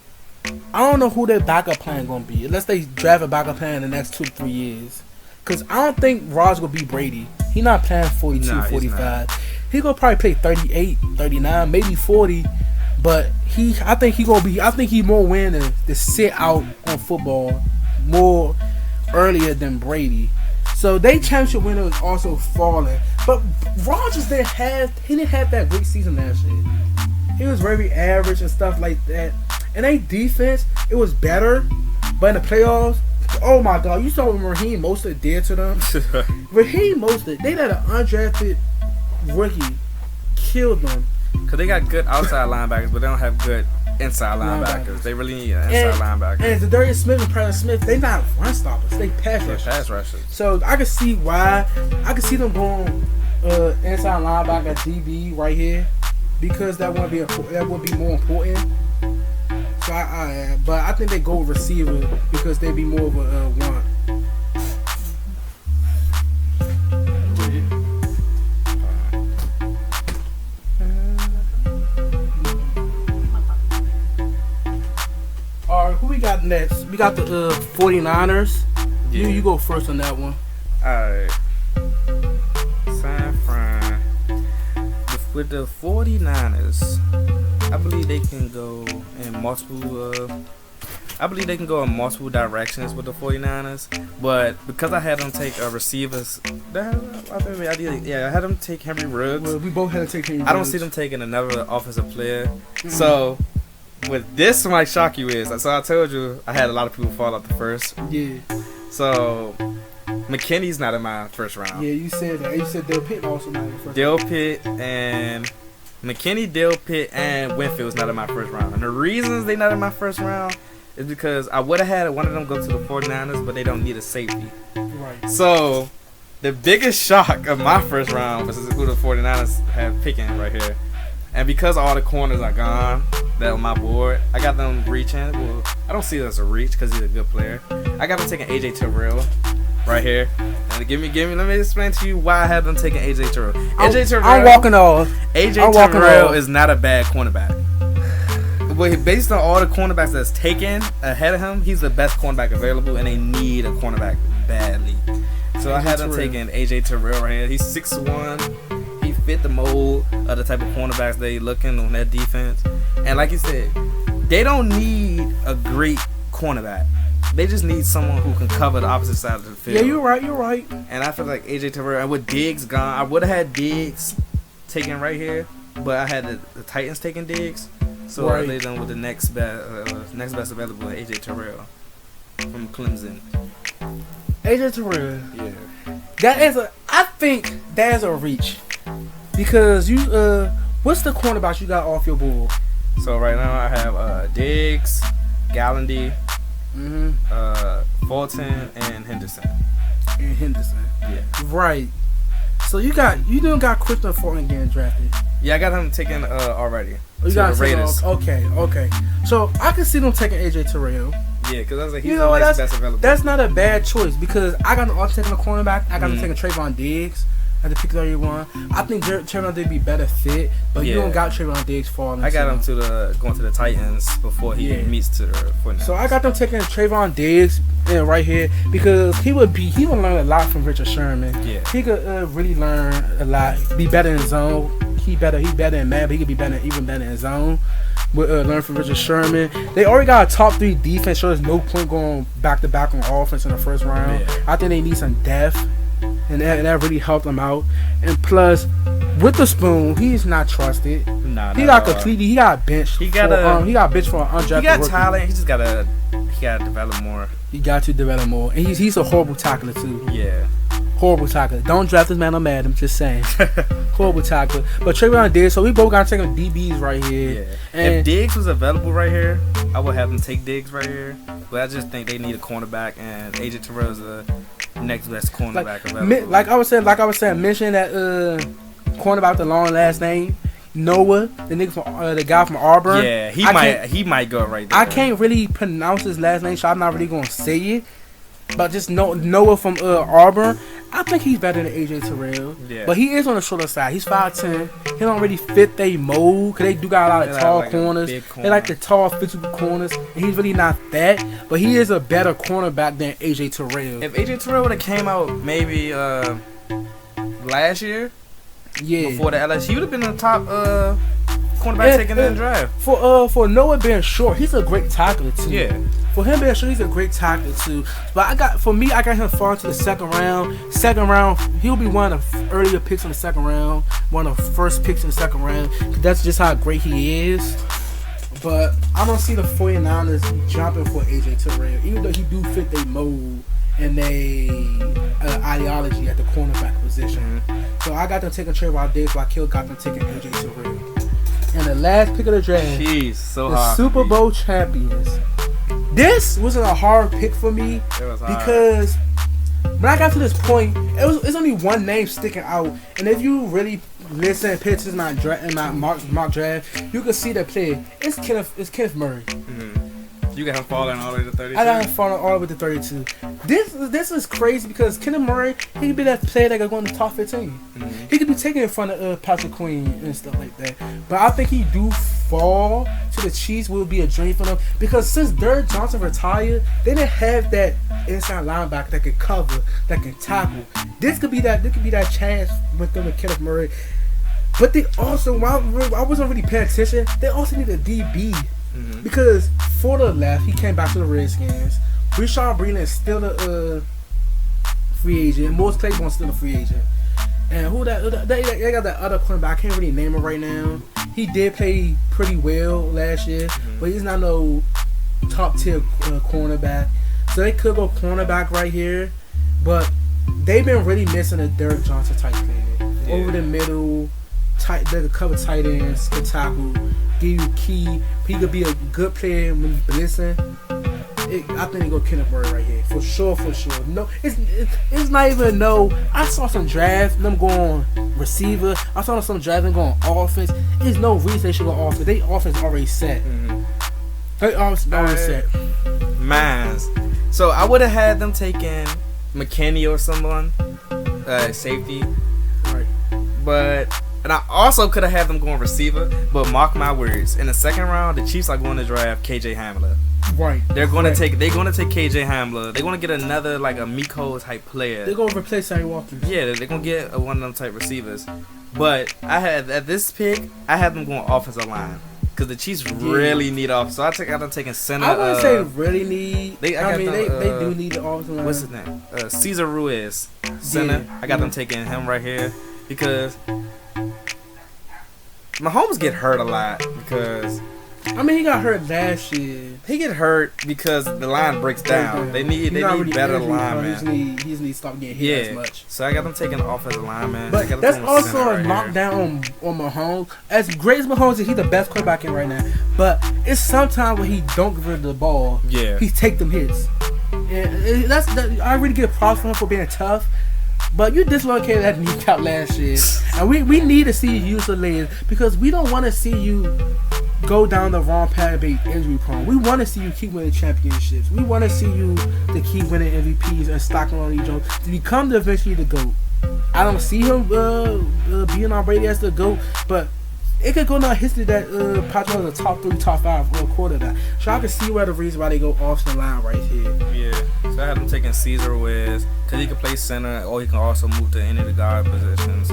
I don't know who their backup plan going to be. Unless they draft a backup plan in the next 2 to 3 years. Because I don't think Rodgers will beat Brady. He's not playing 42, 45. He's going to probably play 38, 39, maybe 40. But I think he more willing to sit out on football more earlier than Brady. So their championship window is also falling. But Rodgers didn't have that great season last year. He was very average and stuff like that. And their defense, it was better. But in the playoffs, oh my God, you saw what Raheem Mostert did to them. Raheem Mostert, they had an undrafted rookie killed them. Because they got good outside linebackers, but they don't have good inside linebackers. They really need an inside linebacker. And Zadarius Smith and Preston Smith, they not run stoppers. They pass rushers. So I can see why. I can see them going inside linebacker DB right here because that would be more important. So but I think they go receiver because they'd be more of a one. Alright, who we got next? We got the 49ers. Yeah. You go first on that one. Alright. San Fran. With the 49ers, I believe they can go in multiple directions with the 49ers. But because I had them take receivers, I had them take Henry Ruggs. Well, we both had to take Henry Ruggs. I don't see them taking another offensive player. Mm-hmm. So with this might shock you so I told you I had a lot of people fall out the first. Yeah. So McKinney's not in my first round. Yeah, you said that. You said Dale Pitt also not in the first Dale Pitt and McKinney, Dale Pitt, and Winfield's not in my first round. And the reasons they not in my first round is because I would have had one of them go to the 49ers, but they don't need a safety. Right. So the biggest shock of my first round was who the 49ers have picking right here. And because all the corners are gone that on my board, I got them reaching. Well, I don't see it as a reach because he's a good player. I got them taking AJ Terrell right here. And let me explain to you why I have them taking AJ Terrell. I'm walking off. AJ Terrell is not a bad cornerback. But based on all the cornerbacks that's taken ahead of him, he's the best cornerback available, and they need a cornerback badly. So I had them taking AJ Terrell right here. He's 6'1". He fit the mold of the type of cornerbacks they looking on that defense. And like you said, they don't need a great cornerback. They just need someone who can cover the opposite side of the field. Yeah, you're right. And I feel like AJ Terrell, and with Diggs gone, I would have had Diggs taken right here, but I had the Titans taking Diggs. So I laid them with the next best available, AJ Terrell from Clemson. AJ Terrell. Yeah. I think that is a reach. Because what's the cornerbacks you got off your board? So right now I have Diggs, Gallandy, Fulton, and Henderson. Yeah. Right. So you done got Christian Fulton getting drafted. Yeah, I got him taken already. Oh, you got the Raiders. Okay. So I can see them taking AJ Terrell. Yeah, because I was like, he's the next best available. That's not a bad choice because I got them all taking a cornerback. I got them taking Trayvon Diggs at the pick 31. I think Trayvon Diggs be better fit, but you don't got Trayvon Diggs falling. I got him going to the Titans before he meets to the 49ers. So I got them taking Trayvon Diggs right here because he would learn a lot from Richard Sherman. Yeah, he could really learn a lot. Be better in zone. He better in man, but he could be even better in zone. Learn from Richard Sherman. They already got a top 3 defense, so there's no point going back to back on offense in the first round. Yeah. I think they need some depth, and that really helped them out. And plus, with the spoon, he's not trusted. He got benched. He got benched for an undrafted. He got rookie. talent. He just gotta develop more. He got to develop more, and he's a horrible tackler too. Yeah. Horrible tackler. Don't draft this man on Madden. Just saying. Horrible tackler. But Trayvon Diggs, so we both got to take him DBs right here. Yeah. And if Diggs was available right here, I would have them take Diggs right here. But I just think they need a cornerback, and AJ Terrell is the next best cornerback available. Like I was saying, mention that cornerback with the long last name, Noah, the guy from Auburn. Yeah, he might go right there. I can't really pronounce his last name, so I'm not really gonna say it. But just Noah from Auburn, I think he's better than AJ Terrell. Yeah. But he is on the shorter side. He's 5'10". He don't really fit their mold because they do got a lot of tall corners. They like the tall physical corners. And he's really not that. But he is a better cornerback than AJ Terrell. If AJ Terrell would have came out maybe last year, before the LSU, he would have been the top cornerback taken in the draft. For Noah being short, he's a great tackler too. Yeah. For him being short, he's a great tackler too. But I got him falling to the second round. Second round, he'll be one of the earlier picks in the second round, one of the first picks in the second round. That's just how great he is. But I don't see the 49ers jumping for AJ Terrell, even though he do fit their mold. and they ideology at the cornerback position. So I got them taking Trayvon Diggs while Kell got them taking AJ Terrell. And the last pick of the draft, the Super Bowl champions. This wasn't a hard pick for me because when I got to this point, it's only one name sticking out. And if you really listen and pay attention to my mock draft, you can see the player. It's Kenneth Murray. You got him falling all the way to 32? I got him falling all the way to 32. This is crazy because Kenneth Murray, he could be that player that could go in the top 15. He could be taken in front of Patrick Queen and stuff like that. But I think he do fall to the Chiefs will be a dream for them because since Derrick Johnson retired, they didn't have that inside linebacker that can cover, that can tackle. This could be that chance with them with Kenneth Murray. But they also, while I wasn't really paying attention, they also need a DB. Because for the left, he came back to the Redskins. Rashawn Breeland is still a free agent. Morris Claiborne's still a free agent. And they got that other cornerback. I can't really name him right now. He did play pretty well last year, but he's not no top tier cornerback. So they could go cornerback right here, but they've been really missing a Derrick Johnson type player. Over the middle, they could cover tight ends, could tackle, give you key. He could be a good player when he's blitzing. I think they go Kenneth Murray right here for sure. No, it's not even no. I saw some drafts them going receiver. I saw some drafts them going offense. There's no reason they should go offense. They offense already set. They offense already set. Mines. So I would have had them taking McKinney or someone, safety. Right. And I also could have had them going receiver, but mark my words, in the second round, the Chiefs are going to draft KJ Hamler. Right. They're going to take KJ Hamler. They're going to get another like a Miko type player. They're going to replace Sammy Watkins. Yeah, they're going to get one of them type receivers. But I had at this pick, I had them going offensive line because the Chiefs really need off. So I got them taking center. I wouldn't say really need. They do need the offensive line. What's his name? Cesar Ruiz, center. I got them taking him right here because Mahomes get hurt a lot because he got hurt last year. He get hurt because the line breaks down. They need better linemen. He just need to stop getting hit as much. So I got them taking offensive linemen. But that's also a knockdown on Mahomes. As great as Mahomes is, he's the best quarterback in right now. But it's sometimes when he don't give rid of the ball, he take them hits. And I really give props for him for being tough. But you dislocated that kneecap last year. And we need to see you use the legs because we don't want to see you go down the wrong path and be injury prone. We want to see you keep winning championships. We want to see you to keep winning MVPs and stocking on each other to become eventually the GOAT. I don't see him being already as the GOAT, but it could go down history that Patriots is a top 3, top 5 quarterback. So I can see where the reason why they go off the line right here. Yeah. So I had them taking Cesar Wiz because he can play center or he can also move to any of the guard positions.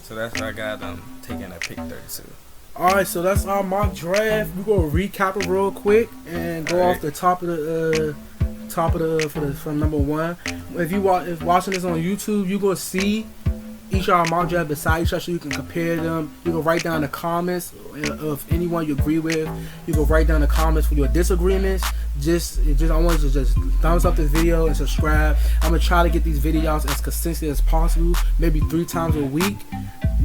So that's why I got them taking at pick 32. Alright, so that's our mock draft. We're gonna recap it real quick and go off the top of the from number 1. If watching this on YouTube, you gonna see each of our mock draft beside each other so you can compare them. You can write down the comments of anyone you agree with. You can write down the comments for your disagreements. I want you to just thumbs up this video and subscribe. I'm gonna try to get these videos as consistent as possible, maybe 3 times a week.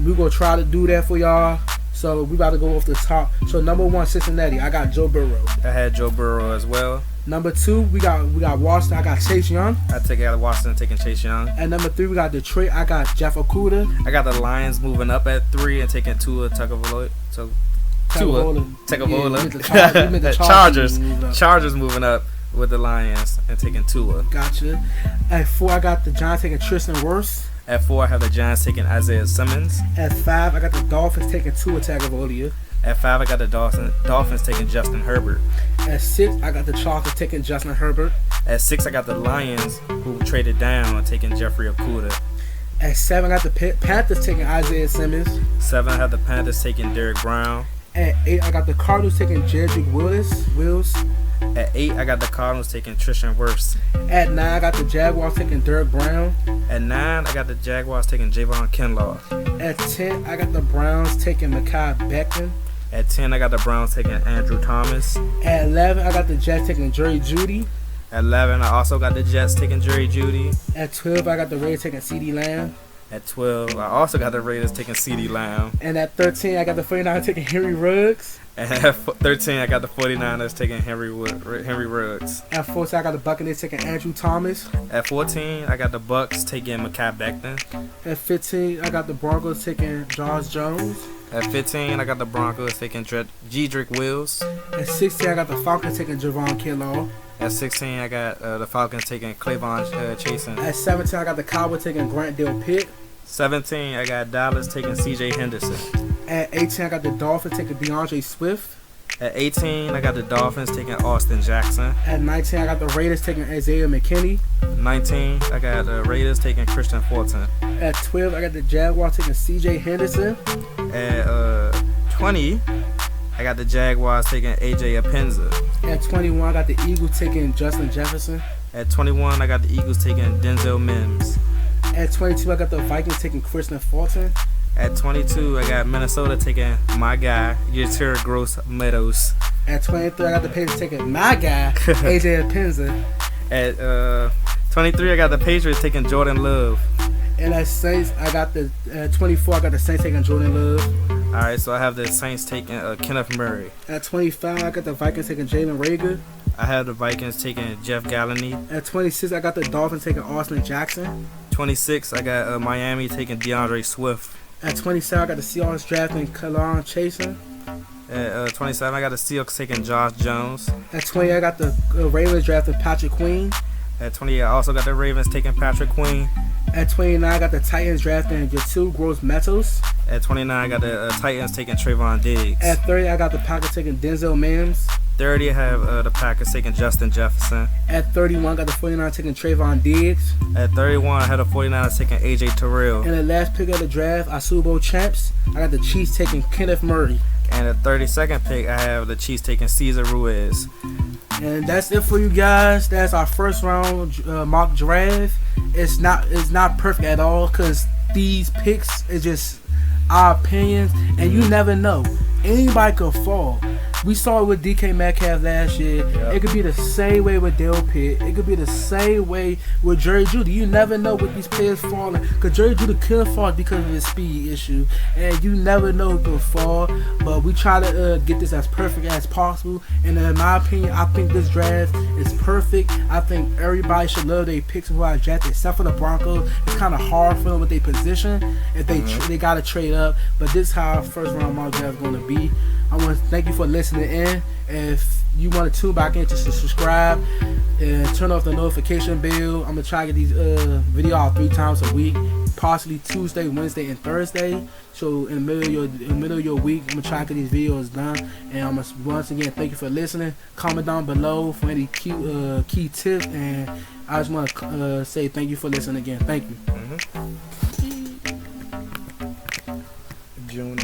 We're gonna try to do that for y'all. So we about to go off the top. So number 1, Cincinnati. I got Joe Burrow. I had Joe Burrow as well. Number 2, we got Washington. I got Chase Young. I take out Washington, taking Chase Young. And number 3, we got Detroit. I got Jeff Okudah. I got the Lions moving up at 3 and taking Tua Tagovailoa. Chargers moving up with the Lions and taking Tua. Gotcha. At 4, I got the Giants taking Tristan Wirfs. At 4, I have the Giants taking Isaiah Simmons. At 5, I got the Dolphins taking Tua Tagovailoa. At 5, I got the Dolphins taking Justin Herbert. At 6, I got the Chargers taking Justin Herbert. At 6, I got the Lions, who traded down and taking Jeffrey Okudah. At 7, I got the Panthers taking Isaiah Simmons. 7, I have the Panthers taking Derrick Brown. At 8, I got the Cardinals taking Jedrick Wills. At 8, I got the Cardinals taking Tristan Wirfs. At 9, I got the Jaguars taking Derrick Brown. At 9, I got the Jaguars taking Javon Kinlaw. At 10, I got the Browns taking Mekhi Becton. At 10, I got the Browns taking Andrew Thomas. At 11, I got the Jets taking Jerry Jeudy. At 11, I also got the Jets taking Jerry Jeudy. At 12, I got the Raiders taking CeeDee Lamb. At 12, I also got the Raiders taking CeeDee Lamb. And at 13, I got the 49ers taking Henry Ruggs. And at 13, I got the 49ers taking Henry Ruggs. At 14, I got the Buccaneers taking Andrew Thomas. At 14, I got the Bucks taking Mekhi Becton. At 15, I got the Broncos taking Josh Jones. At 15, I got the Broncos taking Jedrick Wills. At 16, I got the Falcons taking Javon Kinlaw. At 16, I got the Falcons taking Clavon Chasen. At 17, I got the Cowboys taking Grant Dale Pitt. 17, I got Dallas taking C.J. Henderson. At 18, I got the Dolphins taking DeAndre Swift. At 18, I got the Dolphins taking Austin Jackson. At 19, I got the Raiders taking Isaiah McKinney. 19, I got the Raiders taking Christian Fulton. At 12, I got the Jaguars taking C.J. Henderson. At 20, I got the Jaguars taking A.J. Appenza. At 21, I got the Eagles taking Justin Jefferson. At 21, I got the Eagles taking Denzel Mims. At 22, I got the Vikings taking Christian Fulton. At 22, I got Minnesota taking my guy, Yetur Gross-Meadows. At 23, I got the Patriots taking my guy, A.J. Appenza. At 23, I got the Patriots taking Jordan Love. And at Saints, I got the 24, I got the Saints taking Jordan Love. Alright, so I have the Saints taking Kenneth Murray. At 25, I got the Vikings taking Jalen Reagor. I have the Vikings taking Jeff Galliney. At 26, I got the Dolphins taking Austin Jackson. 26, I got Miami taking DeAndre Swift. At 27, I got the Seahawks drafting Clavon Chasen. At 27, I got the Seahawks taking Josh Jones. At 20, I got the Ravens drafting Patrick Queen. At 28, I also got the Ravens taking Patrick Queen. At 29, I got the Titans drafting Yetur Gross-Meadows. At 29, I got the Titans taking Trayvon Diggs. At 30, I got the Packers taking Denzel Mims. 30, I have the Packers taking Justin Jefferson. At 31, I got the 49ers taking Trayvon Diggs. At 31, I had the 49ers taking A.J. Terrell. And the last pick of the draft, our Super Bowl champs, I got the Chiefs taking Kenneth Murray. And the 32nd pick, I have the Chiefs taking Cesar Ruiz. And that's it for you guys. That's our first round mock draft. It's not perfect at all because these picks is just our opinions, and you never know. Anybody could fall. We saw it with DK Metcalf last year. Yep. It could be the same way with Dale Pitt. It could be the same way with Jerry Jeudy. You never know with these players falling. Because Jerry Jeudy could fall because of his speed issue. And you never know who could fall. But we try to get this as perfect as possible. And in my opinion, I think this draft is perfect. I think everybody should love their picks who I drafted, except for the Broncos. It's kind of hard for them with their position if they got to trade up. But this is how our first round mock draft is going to be. I want to thank you for listening in. If you want to tune back in, just to subscribe and turn off the notification bell. I'm going to try to get these videos out 3 times a week, possibly Tuesday, Wednesday, and Thursday. So in the middle of your week, I'm going to try to get these videos done. And I'm going to once again thank you for listening. Comment down below for any key tips. And I just want to say thank you for listening again. Thank you. June